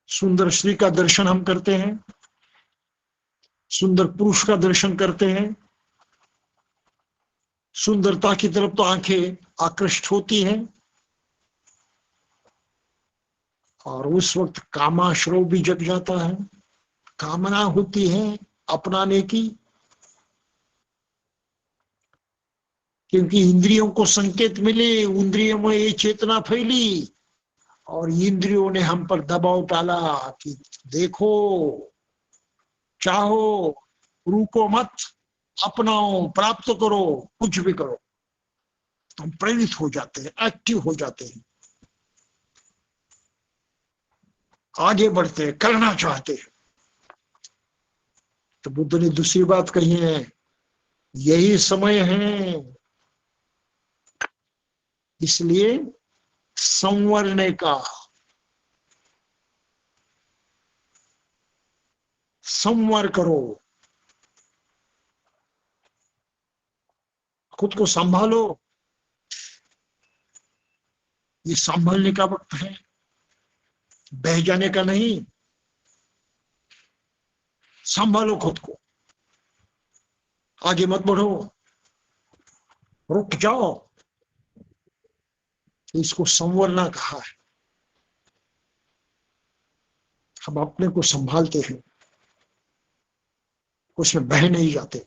सुंदर स्त्री का दर्शन हम करते हैं, सुंदर पुरुष का दर्शन करते हैं, सुंदरता की तरफ तो आंखें आकृष्ट होती हैं, और उस वक्त कामाश्रव भी जग जाता है, कामना होती है अपनाने की, क्योंकि इंद्रियों को संकेत मिले, इंद्रियों में ये चेतना फैली, और इंद्रियों ने हम पर दबाव डाला कि देखो, चाहो, रुको मत, अपनाओ, प्राप्त करो, कुछ भी करो। तो हम प्रेरित हो जाते हैं, एक्टिव हो जाते हैं, आगे बढ़ते हैं, करना चाहते हैं। तो बुद्ध ने दूसरी बात कही है, यही समय है इसलिए संवरने का, संवर करो, खुद को संभालो। ये संभालने का वक्त है, बह जाने का नहीं। संभालो खुद को, आगे मत बढ़ो, रुक जाओ। इसको संवरना कहा है। हम अपने को संभालते हैं, उसमें बह नहीं जाते।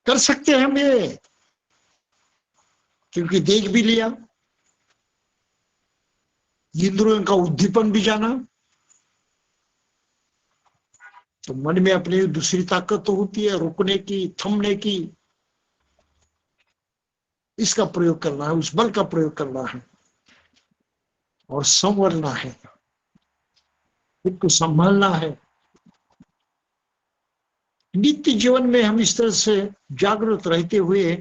कर सकते हैं हम ये, क्योंकि देख भी लिया, इंद्रियों का उद्दीपन भी जाना, तो मन में अपनी दूसरी ताकत तो होती है रुकने की, थमने की। इसका प्रयोग करना है, उस बल का प्रयोग करना है और संवरना है, खुद को संभालना है। नित्य जीवन में हम इस तरह से जागरूक रहते हुए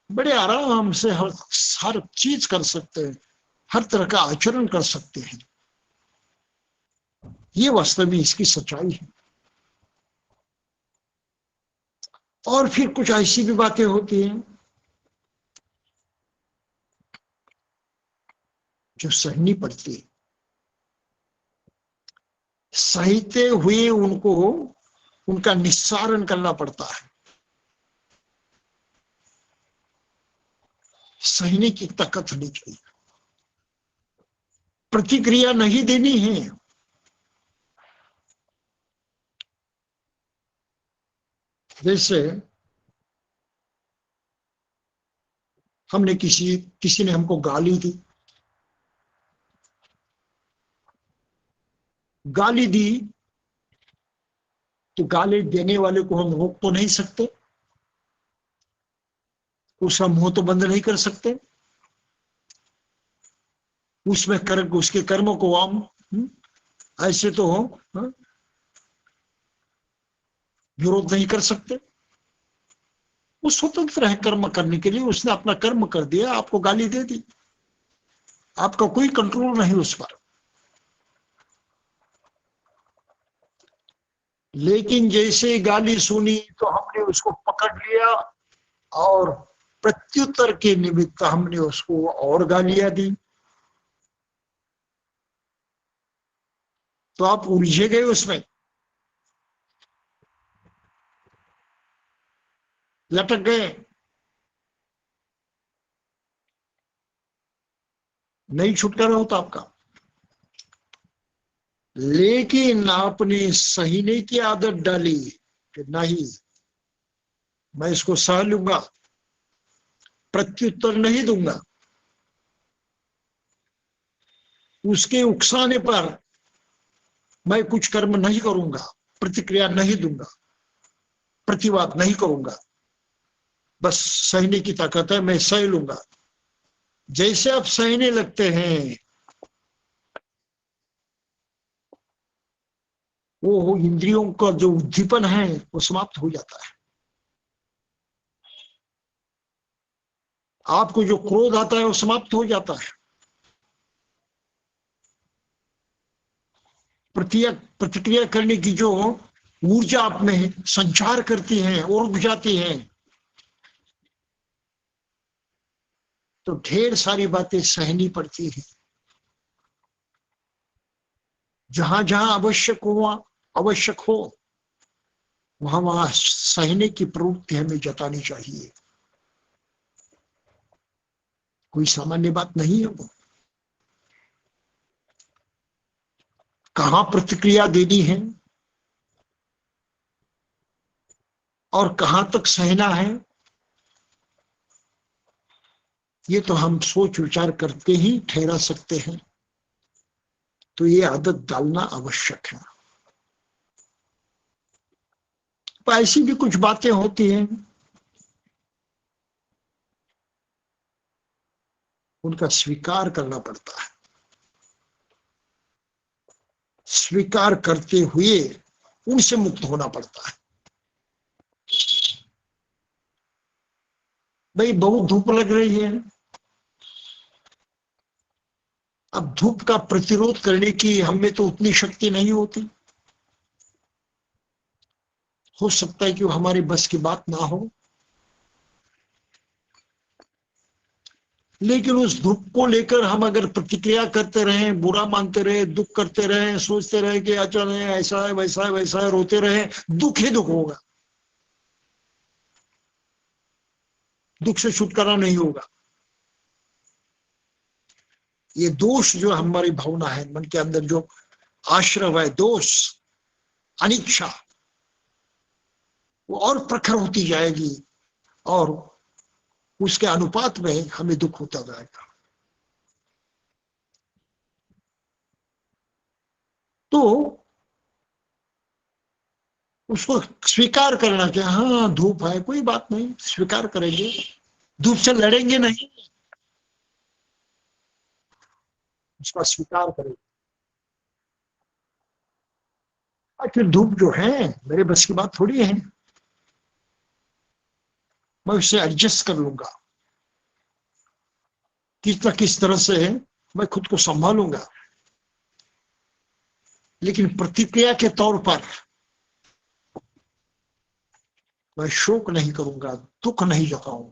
बड़े आराम से हर चीज कर सकते हैं, हर तरह का आचरण कर सकते हैं। ये वास्तव में इसकी सच्चाई है। और फिर कुछ ऐसी भी बातें होती हैं जो सहनी पड़ती है। सहते हुए उनको उनका निस्सारण करना पड़ता है। सहने की ताकत होनी चाहिए, प्रतिक्रिया नहीं देनी है। जैसे हमने किसी ने हमको गाली दी, गाली दी तो गाली देने वाले को हम रोक तो नहीं सकते, उसका मुंह तो बंद नहीं कर सकते, उसमें उसके कर्मों को हम ऐसे तो हाँ, विरोध नहीं कर सकते। वो स्वतंत्र है कर्म करने के लिए, उसने अपना कर्म कर दिया, आपको गाली दे दी, आपका कोई कंट्रोल नहीं उस पर। लेकिन जैसे गाली सुनी तो हमने उसको पकड़ लिया और प्रत्युत्तर के निमित्त हमने उसको और गालियां दी, तो आप उलझे गए उसमें, लटक गए, नहीं छुटकारा होता आपका। लेकिन आपने सहने की आदत डाली कि नहीं, मैं इसको सह लूंगा, प्रत्युत्तर नहीं दूंगा, उसके उकसाने पर मैं कुछ कर्म नहीं करूंगा, प्रतिक्रिया नहीं दूंगा, प्रतिवाद नहीं करूंगा, बस सहने की ताकत है, मैं सह लूंगा। जैसे आप सहने लगते हैं, वो इंद्रियों का जो उद्दीपन है वो समाप्त हो जाता है। आपको जो क्रोध आता है वो समाप्त हो जाता है। प्रतिक्रिया करने की जो ऊर्जा आप में संचार करती है और उग जाती है, तो ढेर सारी बातें सहनी पड़ती है। जहां जहां आवश्यक हो वहां वहां सहने की प्रवृत्ति हमें जतानी चाहिए। कोई सामान्य बात नहीं है वो। कहां प्रतिक्रिया देनी है और कहां तक सहना है, ये तो हम सोच विचार करके ही ठहरा सकते हैं। तो ये आदत डालना आवश्यक है। तो ऐसी भी कुछ बातें होती हैं, उनका स्वीकार करना पड़ता है। स्वीकार करते हुए उनसे मुक्त होना पड़ता है। भाई बहुत धूप लग रही है, अब धूप का प्रतिरोध करने की हमें तो उतनी शक्ति नहीं होती। हो सकता है कि वो हमारे बस की बात ना हो, लेकिन उस धूप को लेकर हम अगर प्रतिक्रिया करते रहे, बुरा मानते रहे, दुख करते रहे, सोचते रहे कि अच्छा नहीं ऐसा है वैसा है वैसा है, रोते रहे, दुख ही दुख होगा, दुख से छुटकारा नहीं होगा। ये दोष जो हमारी भावना है मन के अंदर, जो आश्रव है, दोष, अनिच्छा, वो और प्रखर होती जाएगी और उसके अनुपात में हमें दुख होता जाएगा। तो उसको स्वीकार करना कि हाँ धूप है, कोई बात नहीं, स्वीकार करेंगे, धूप से लड़ेंगे नहीं, उसका स्वीकार करेंगे। आखिर धूप जो है मेरे बस की बात थोड़ी है, मैं उससे एडजस्ट कर लूंगा, किस तरह से मैं खुद को संभालूंगा। लेकिन प्रतिक्रिया के तौर पर मैं शोक नहीं करूंगा, दुख नहीं जताऊंगा।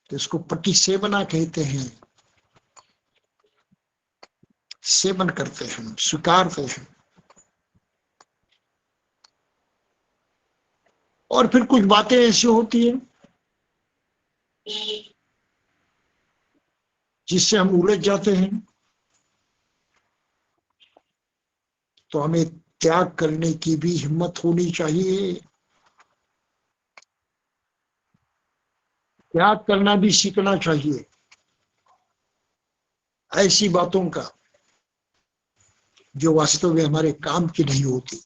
तो इसको प्रतिसेवना कहते हैं। सेवन करते हैं, स्वीकारते हैं। और फिर कुछ बातें ऐसी होती हैं जिससे हम उलझ जाते हैं, तो हमें त्याग करने की भी हिम्मत होनी चाहिए। त्याग करना भी सीखना चाहिए ऐसी बातों का जो वास्तव में हमारे काम की नहीं होती।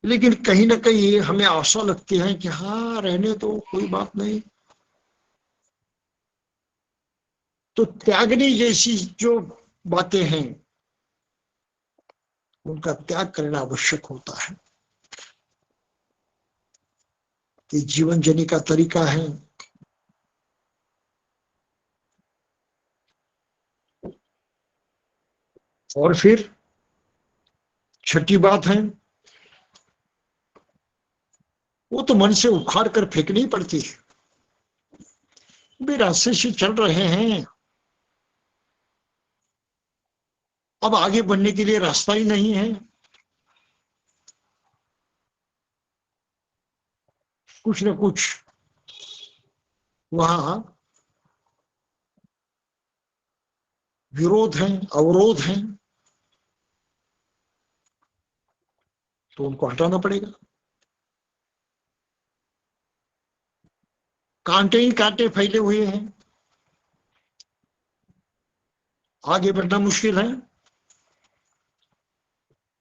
लेकिन कहीं ना कहीं हमें आशा लगती है कि हाँ रहने तो कोई बात नहीं, तो त्यागने जैसी जो बातें हैं उनका त्याग करना आवश्यक होता है। ये जीवन जीने का तरीका है। और फिर छठी बात है, वो तो मन से उखाड़ कर फेंकनी पड़ती है। भी रास्ते से चल रहे हैं, अब आगे बढ़ने के लिए रास्ता ही नहीं है, कुछ न कुछ वहां विरोध है, अवरोध है, तो उनको हटाना पड़ेगा। कांटे ही कांटे फैले हुए हैं, आगे बढ़ना मुश्किल है,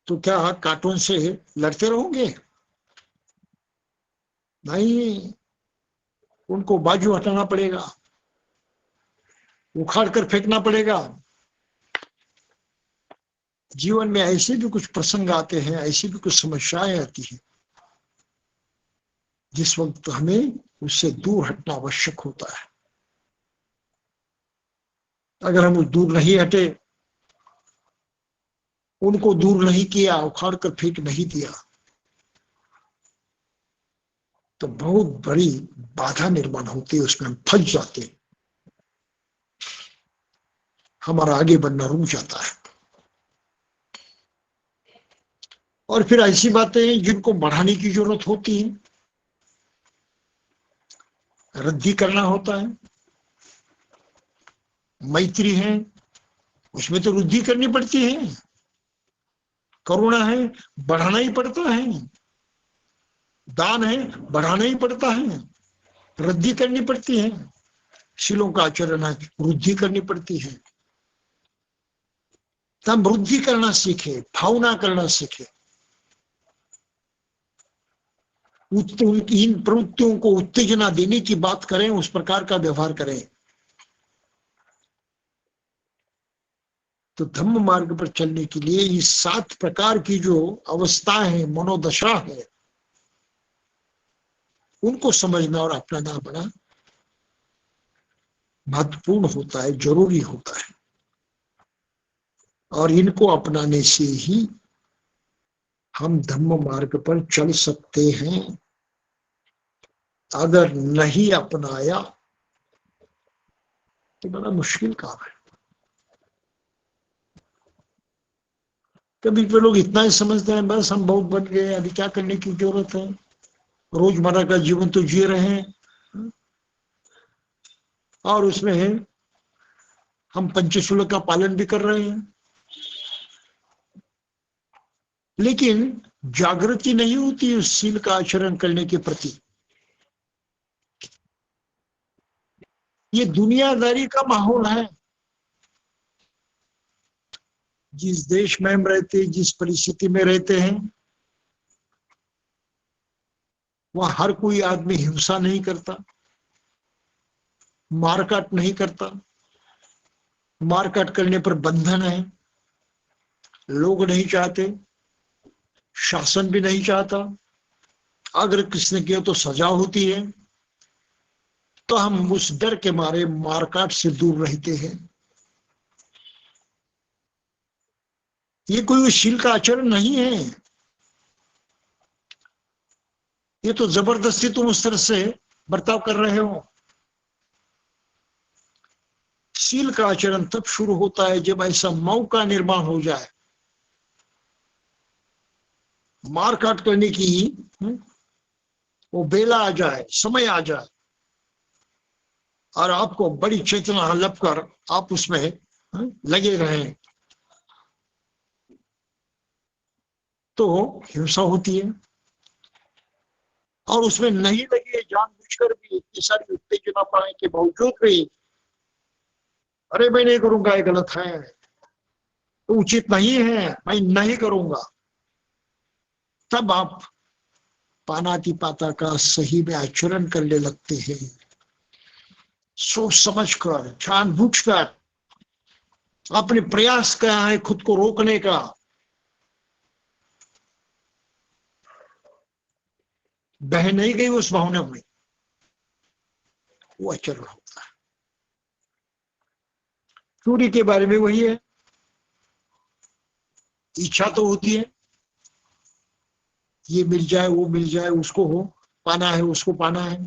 तो क्या कांटों से लड़ते रहोगे? नहीं, उनको बाजू हटाना पड़ेगा, उखाड़ कर फेंकना पड़ेगा। जीवन में ऐसे भी कुछ प्रसंग आते हैं, ऐसी भी कुछ समस्याएं आती हैं जिस वक्त हमें उससे दूर हटना आवश्यक होता है। अगर हम दूर नहीं हटे, उनको दूर नहीं किया, उखाड़ कर फेंक नहीं दिया, तो बहुत बड़ी बाधा निर्माण होती है, उसमें हम फंस जाते हैं, हमारा आगे बढ़ना रुक जाता है। और फिर ऐसी बातें हैं जिनको बढ़ाने की जरूरत होती है, रद्दी करना होता है। मैत्री है, उसमें तो वृद्धि करनी पड़ती है। करुणा है, बढ़ाना ही पड़ता है। दान है, बढ़ाना ही पड़ता है, वृद्धि करनी पड़ती है। शीलों का आचरण है, वृद्धि करनी पड़ती है। तब वृद्धि करना सीखे, भावना करना सीखे, इन प्रवृत्तियों को उत्तेजना देने की बात करें, उस प्रकार का व्यवहार करें, तो धम्म मार्ग पर चलने के लिए इस 7 प्रकार की जो अवस्थाएं हैं, मनोदशा है, उनको समझना और अपनाना बड़ा महत्वपूर्ण होता है, जरूरी होता है। और इनको अपनाने से ही हम धम्म मार्ग पर चल सकते हैं। अगर नहीं अपनाया तो बड़ा मुश्किल काम है। कभी कभी लोग इतना ही समझते हैं, बस हम बहुत बन गए, अभी क्या करने की जरूरत है, रोजमर्रा का जीवन तो जी रहे हैं, और उसमें हम पंचशील का पालन भी कर रहे हैं, लेकिन जागृति नहीं होती उस शील का आचरण करने के प्रति। ये दुनियादारी का माहौल है। जिस देश में हम रहते, जिस परिस्थिति में रहते हैं, वहां हर कोई आदमी हिंसा नहीं करता, मारकाट नहीं करता। मारकाट करने पर बंधन है, लोग नहीं चाहते, शासन भी नहीं चाहता। अगर किसने किया तो सजा होती है, तो हम उस डर के मारे मारकाट से दूर रहते हैं। ये कोई शील का आचरण नहीं है, ये तो जबरदस्ती तुम उस तरह से बर्ताव कर रहे हो। शील का आचरण तब शुरू होता है जब ऐसा मौका निर्माण हो जाए, मारकाट करने की वो बेला आ जाए, समय आ जाए, और आपको बड़ी चेतना हलप कर आप उसमें लगे रहें, तो हिंसा होती है। और उसमें नहीं लगे जानबूझकर भी, इतनी सारी उत्तेजना पाने के बावजूद भी, अरे मैं नहीं करूंगा, ये गलत है, तो उचित नहीं है, मैं नहीं करूंगा, तब आप पानातिपाता का सही में आचरण करने लगते हैं। सोच समझ कर, जानबूझ कर आपने प्रयास किया है खुद को रोकने का, बह नहीं गई उस भावना में, वो अचरण होता है। सूर्य के बारे में वही है, इच्छा तो होती है, ये मिल जाए वो मिल जाए, उसको हो पाना है, उसको पाना है,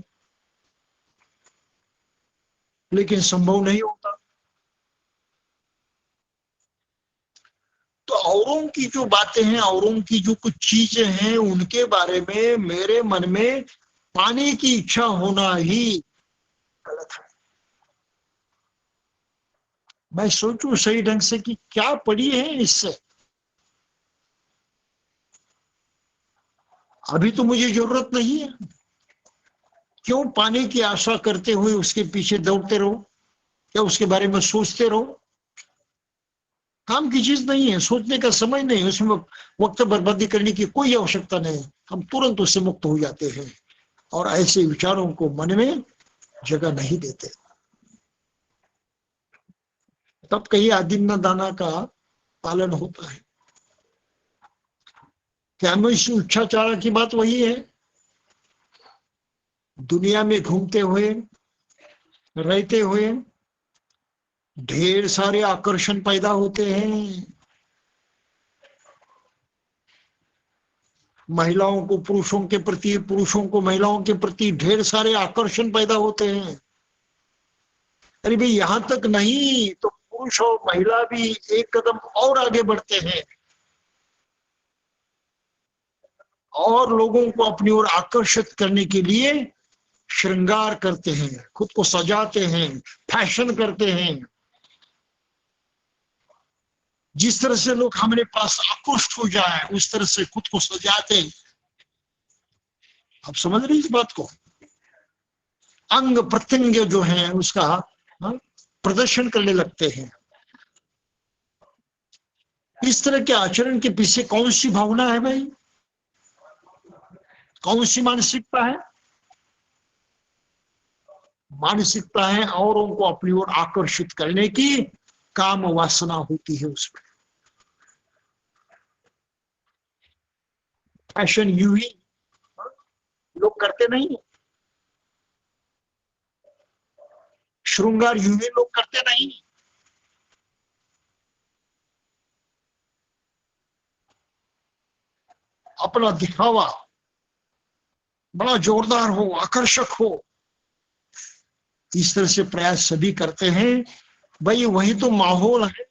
लेकिन संभव नहीं होता। तो औरों की जो बातें हैं, औरों की जो कुछ चीजें हैं, उनके बारे में मेरे मन में पाने की इच्छा होना ही गलत है। मैं सोचूं सही ढंग से कि क्या पड़ी है इससे, अभी तो मुझे जरूरत नहीं है, क्यों पाने की आशा करते हुए उसके पीछे दौड़ते रहो या उसके बारे में सोचते रहो। काम की चीज नहीं है, सोचने का समय नहीं, उसमें वक्त बर्बादी करने की कोई आवश्यकता नहीं, हम तुरंत उससे मुक्त हो जाते हैं और ऐसे विचारों को मन में जगह नहीं देते। तब कहीं आदिन्य दाना का पालन होता है। क्या में इस उच्छाचारा की बात वही है, दुनिया में घूमते हुए रहते हुए ढेर सारे आकर्षण पैदा होते हैं, महिलाओं को पुरुषों के प्रति, पुरुषों को महिलाओं के प्रति ढेर सारे आकर्षण पैदा होते हैं। अरे भाई यहां तक नहीं तो पुरुष और महिला भी एक कदम और आगे बढ़ते हैं और लोगों को अपनी ओर आकर्षित करने के लिए श्रृंगार करते हैं, खुद को सजाते हैं, फैशन करते हैं। जिस तरह से लोग हमारे पास आकृष्ट हो जाए उस तरह से खुद को सजाते। आप समझ रहे इस बात को, अंग प्रत्यंग जो है उसका प्रदर्शन करने लगते हैं। इस तरह के आचरण के पीछे कौन सी भावना है भाई, कौन सी मानसिकता है? मानसिकता है औरों को अपनी ओर आकर्षित करने की काम वासना होती है उसमें। फैशन यूं ही लोग करते नहीं, श्रृंगार यूं ही लोग करते नहीं। अपना दिखावा बड़ा जोरदार हो, आकर्षक हो, इस तरह से प्रयास सभी करते हैं। भाई वही तो माहौल है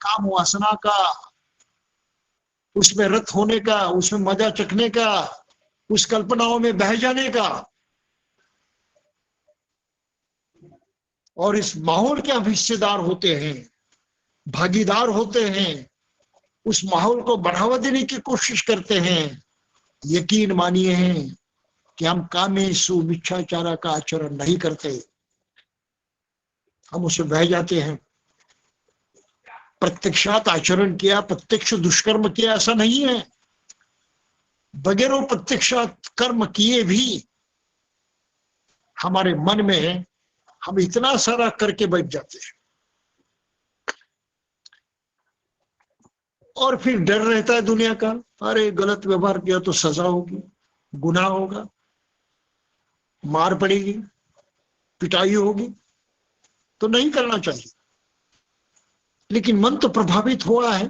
काम वासना का, उसमें रत होने का, उसमें मजा चखने का, उस कल्पनाओं में बह जाने का। और इस माहौल के आप हिस्सेदार होते हैं, भागीदार होते हैं, उस माहौल को बढ़ावा देने की कोशिश करते हैं। यकीन मानिए हैं कि हम कामेषु मिथ्याचार का आचरण नहीं करते, हम उसे बह जाते हैं। प्रत्यक्षात आचरण किया, प्रत्यक्ष दुष्कर्म किया ऐसा नहीं है, बगैर प्रत्यक्षात कर्म किए भी हमारे मन में हम इतना सारा करके बैठ जाते हैं और फिर डर रहता है दुनिया का, अरे गलत व्यवहार किया तो सजा होगी, गुनाह होगा, मार पड़ेगी, पिटाई होगी, तो नहीं करना चाहिए। लेकिन मन तो प्रभावित हुआ है,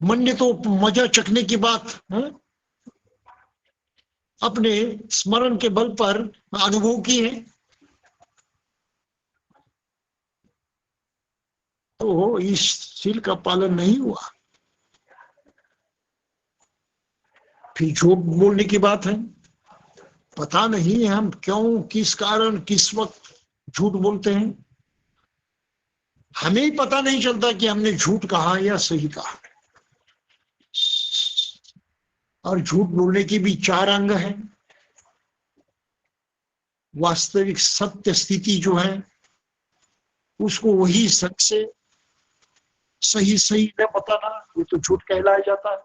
मन ने तो मजा चखने की बात अपने स्मरण के बल पर अनुभव की है, तो इस शील का पालन नहीं हुआ। फिर झूठ बोलने की बात है, पता नहीं हम क्यों, किस कारण, किस वक्त झूठ बोलते हैं, हमें ही पता नहीं चलता कि हमने झूठ कहा या सही कहा। और झूठ बोलने की भी चार अंग हैं। वास्तविक सत्य स्थिति जो है उसको वही सच से सही सही न बताना, ये तो झूठ कहलाया जाता है।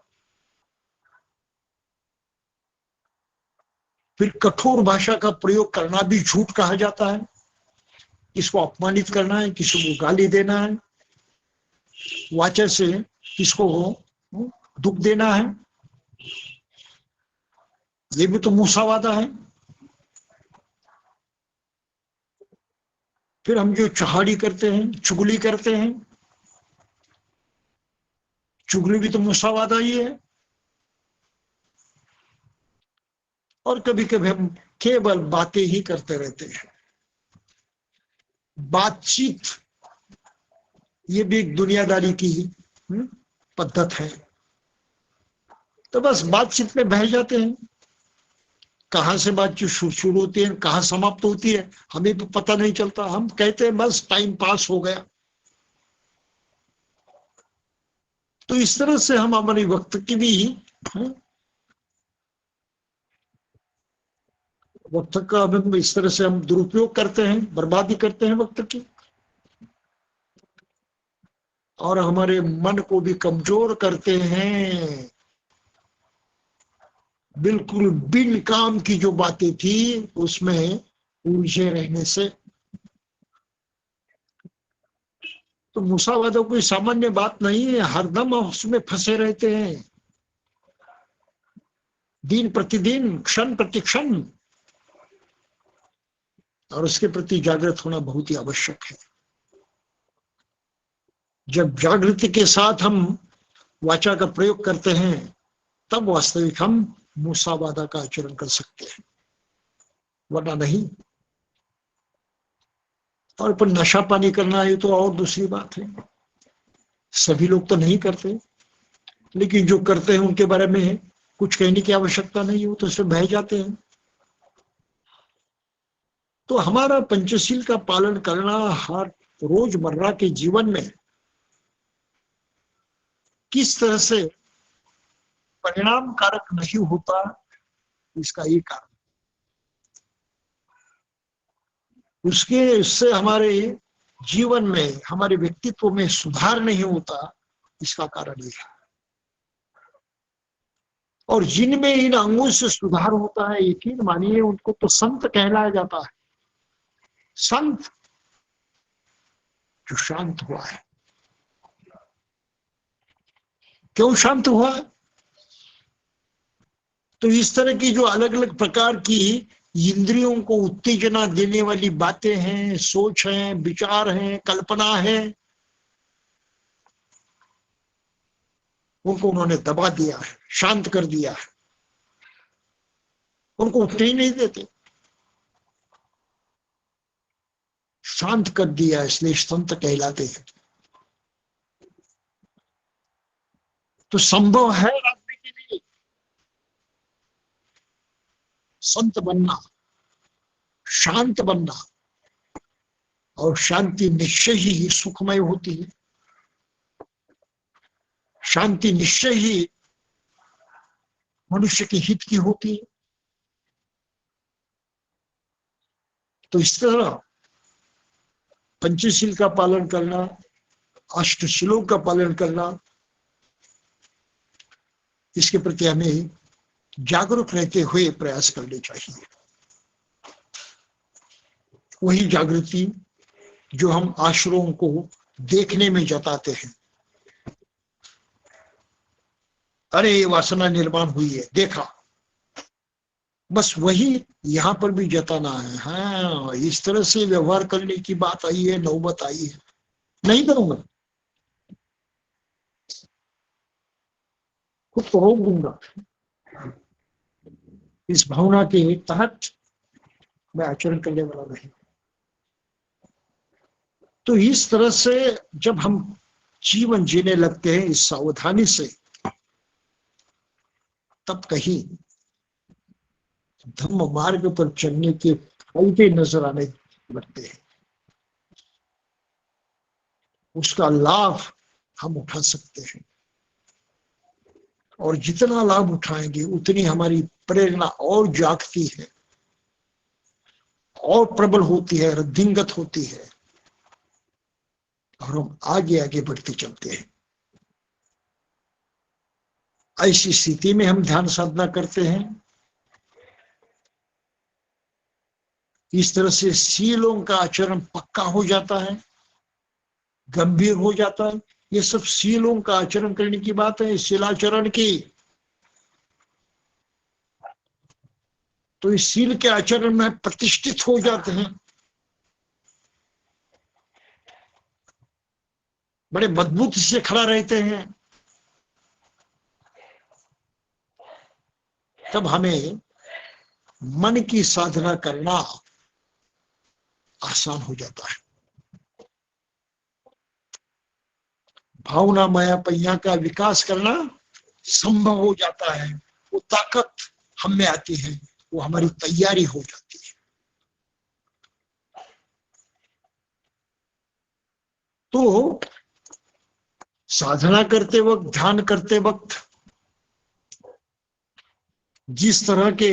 फिर कठोर भाषा का प्रयोग करना भी झूठ कहा जाता है। किसको अपमानित करना है, किसी को गाली देना है, वाचा से किसको दुख देना है, ये भी तो मूसावादा है। फिर हम जो चहाड़ी करते हैं, चुगली करते हैं, चुगली भी तो मूसावादा ही है। और कभी कभी हम केवल बातें ही करते रहते हैं। बातचीत ये भी एक दुनियादारी की पद्धत है। तो बस बातचीत में बह जाते हैं। कहां से बातचीत शुरू होती है, कहां समाप्त होती है, हमें भी पता नहीं चलता। हम कहते हैं बस टाइम पास हो गया। तो इस तरह से हम हमारे वक्त की भी वक्त का हम इस तरह से हम दुरुपयोग करते हैं, बर्बादी करते हैं वक्त की, और हमारे मन को भी कमजोर करते हैं। बिल्कुल बिन काम की जो बातें थी उसमें उलझे रहने से। तो मूसावादा कोई सामान्य बात नहीं है, हरदम उसमें फंसे रहते हैं, दिन प्रतिदिन, क्षण प्रतिक्षण। और उसके प्रति जागृत होना बहुत ही आवश्यक है। जब जागृति के साथ हम वाचा का प्रयोग करते हैं तब वास्तविक हम मूसावादा का आचरण कर सकते हैं, वरना नहीं। और पर नशा पानी करना है तो और दूसरी बात है। सभी लोग तो नहीं करते, लेकिन जो करते हैं उनके बारे में कुछ कहने की आवश्यकता नहीं हो, तो उसमें बह जाते हैं। तो हमारा पंचशील का पालन करना हर रोजमर्रा के जीवन में किस तरह से परिणाम कारक नहीं होता, इसका ये कारण, उससे हमारे जीवन में, हमारे व्यक्तित्व में सुधार नहीं होता, इसका कारण ये है। और जिनमें इन अंगों से सुधार होता है, यकीन मानिए उनको तो संत कहलाया जाता है। संत जो शांत हुआ है। क्यों शांत हुआ है? तो इस तरह की जो अलग अलग प्रकार की इंद्रियों को उत्तेजना देने वाली बातें हैं, सोच हैं, विचार हैं, कल्पना है, उनको उन्होंने दबा दिया है, शांत कर दिया है, उनको उठने ही नहीं देते, शांत कर दिया, इसलिए संत कहलाते हैं। तो संभव है आदमी के लिए संत बनना, शांत बनना, और शांति निश्चय ही सुखमय होती है। शांति निश्चय ही मनुष्य के हित की होती है। तो इस तरह पंचशील का पालन करना, अष्टशीलों का पालन करना, इसके प्रति हमें जागरूक रहते हुए प्रयास करने चाहिए। वही जागृति जो हम आश्रमों को देखने में जताते हैं। अरे ये वासना निर्माण हुई है, देखा, बस वही यहां पर भी जताना है। हाँ, इस तरह से व्यवहार करने की बात आई है, नौबत आई है, नहीं करूंगा, खुद तो रोक दूंगा। इस भावना के तहत मैं आचरण करने वाला नहीं। तो इस तरह से जब हम जीवन जीने लगते हैं इस सावधानी से, तब कहीं धम्म मार्ग पर चलने के फायदे नजर आने लगते हैं। उसका लाभ हम उठा सकते हैं, और जितना लाभ उठाएंगे उतनी हमारी प्रेरणा और जागती है, और प्रबल होती है, वृद्धिंगत होती है, और हम आगे आगे बढ़ते चलते हैं। ऐसी स्थिति में हम ध्यान साधना करते हैं इस तरह से सीलों का आचरण पक्का हो जाता है, गंभीर हो जाता है। ये सब सीलों का आचरण करने की बात है, शीलाचरण की। तो इस सील के आचरण में प्रतिष्ठित हो जाते हैं, बड़े मजबूत से खड़ा रहते हैं। तब हमें मन की साधना करना आसान हो जाता है। भावना माया पहिया का विकास करना संभव हो जाता है। वो ताकत हम में आती है, वो हमारी तैयारी हो जाती है। तो साधना करते वक्त, ध्यान करते वक्त जिस तरह के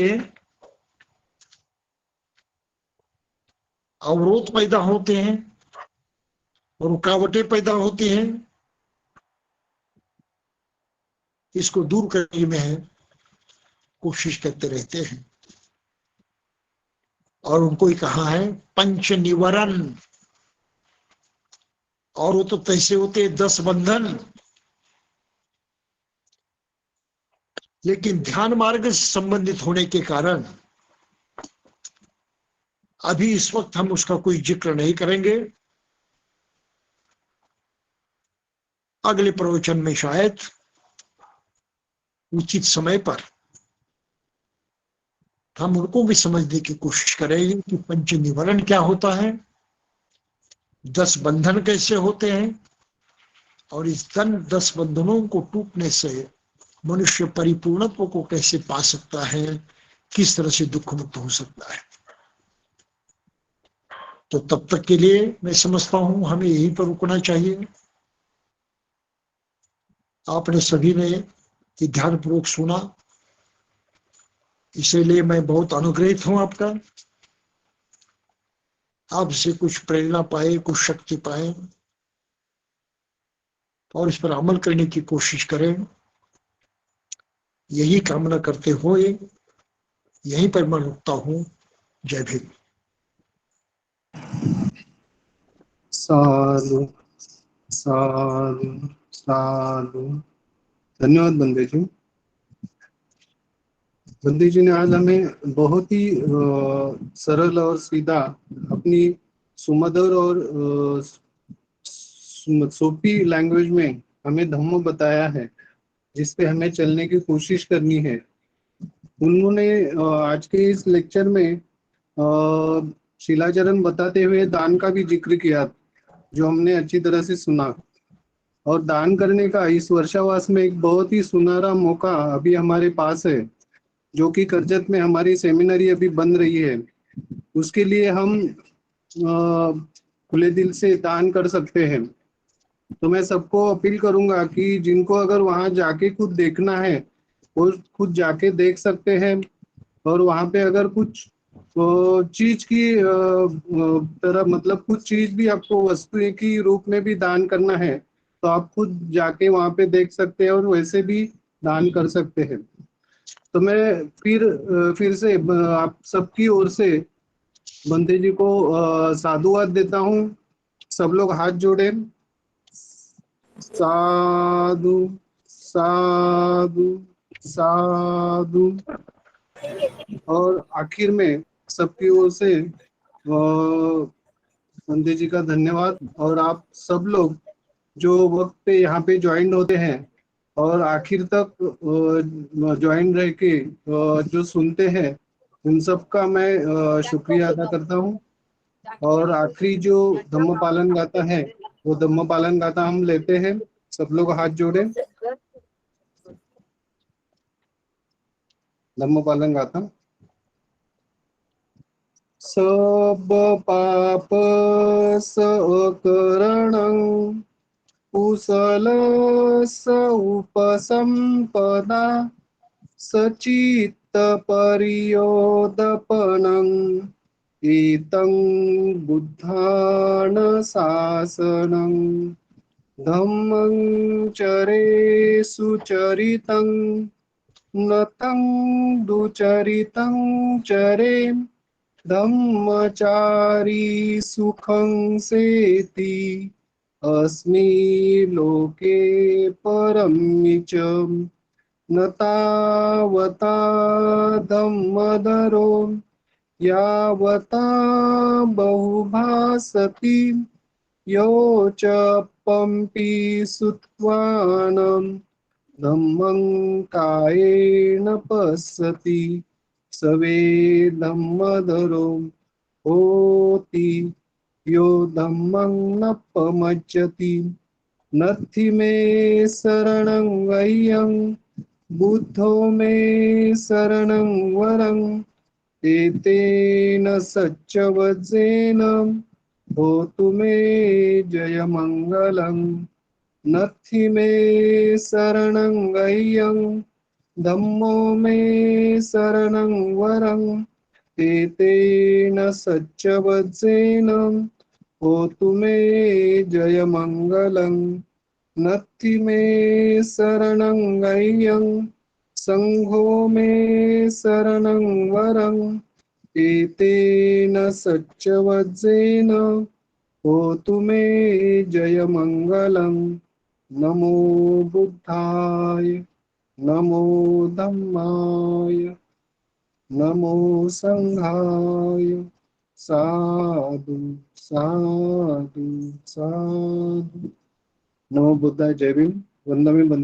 अवरोध पैदा होते हैं, रुकावटें पैदा होती हैं, इसको दूर करने में कोशिश करते रहते हैं। और उनको ही कहा है पंच निवारण। और वो तो कैसे होते 10 बंधन। लेकिन ध्यान मार्ग से संबंधित होने के कारण अभी इस वक्त हम उसका कोई जिक्र नहीं करेंगे। अगले प्रवचन में शायद उचित समय पर हम उनको भी समझने की कोशिश करेंगे कि पंच निवारण क्या होता है, 10 बंधन कैसे होते हैं, और इस 10 बंधनों को टूटने से मनुष्य परिपूर्णत्व को कैसे पा सकता है, किस तरह से दुख मुक्त हो सकता है। तो तब तक के लिए मैं समझता हूं हमें यहीं पर रुकना चाहिए। आपने सभी ने ध्यानपूर्वक सुना, इसीलिए मैं बहुत अनुग्रहित हूं आपका। आपसे कुछ प्रेरणा पाए, कुछ शक्ति पाए और इस पर अमल करने की कोशिश करें, यही कामना करते हुए यहीं पर मैं रुकता हूं। जय भीम। साधु साधु साधु। धन्यवाद बंदे जी। बंदी जी ने आज हमें बहुत ही सरल और सीधा, अपनी सुमधुर और सोपी लैंग्वेज में हमें धम्म बताया है, जिस पे हमें चलने की कोशिश करनी है। उन्होंने आज के इस लेक्चर में शिलाचरण बताते हुए दान का भी जिक्र किया, जो हमने अच्छी तरह से सुना। और दान करने का इस वर्षावास में एक बहुत ही सुनहरा मौका अभी हमारे पास है, जो कि करजत में हमारी सेमिनरी अभी बन रही है। उसके लिए हम खुले दिल से दान कर सकते हैं। तो मैं सबको अपील करूंगा कि जिनको अगर वहां जाके खुद देखना है वो खुद जाके देख सकते हैं। और वहां पे अगर कुछ चीज की तरह, मतलब कुछ चीज भी आपको वस्तु की रूप में भी दान करना है, तो आप खुद जाके वहां पे देख सकते हैं और वैसे भी दान कर सकते हैं। तो मैं फिर से आप सबकी ओर से बंदे जी को साधुवाद देता हूँ। सब लोग हाथ जोड़े। साधु साधु साधु। और आखिर में सबकी ओर से बंदे जी का धन्यवाद। और आप सब लोग जो वक्त पे यहाँ पे ज्वाइन होते हैं और आखिर तक ज्वाइन रह के जो सुनते हैं, उन सब का मैं शुक्रिया अदा करता हूँ। और आखिरी जो धम्म पालन गाथा है, वो धम्म पालन गाथा हम लेते हैं। सब लोग हाथ जोड़े। धम्म पालन गाथा। सब पाप सकरणं कुशल उपसंपदा सचित्त परियोदपनं एतं बुद्धान शासनं धम्मं चरे सुचरितं नतं दुचरितं चरे धम्मचारी सुखं सेति अस्मि लोके परं च न तावता धम्मधरो यावता बहुभासति यो च पम्पि सुत्वानं धम्मं कायेन पश्यति सवे धम्मधरो होति यो धम्मं न पमज्जति नत्थि मे शरणं वह्यं बुद्धो मे शरणं वरं एतेन सच्चवज्रेन होतु मे जयमङ्गलं नत्थि मे शरणं वह्यं धम्मो मे शरणं वरं एतेन सच्चवज्रेन होतु मे जयमङ्गलं नत्थि मे शरणं वह्यं संघो मे शरणं वरं एतेन सच्चवज्रेन होतु मे जयमङ्गलं नमो बुद्धाय नमो धम्माय नमो संघाय साधु साधु साधु नमो बुद्धाय जय भीम वंदे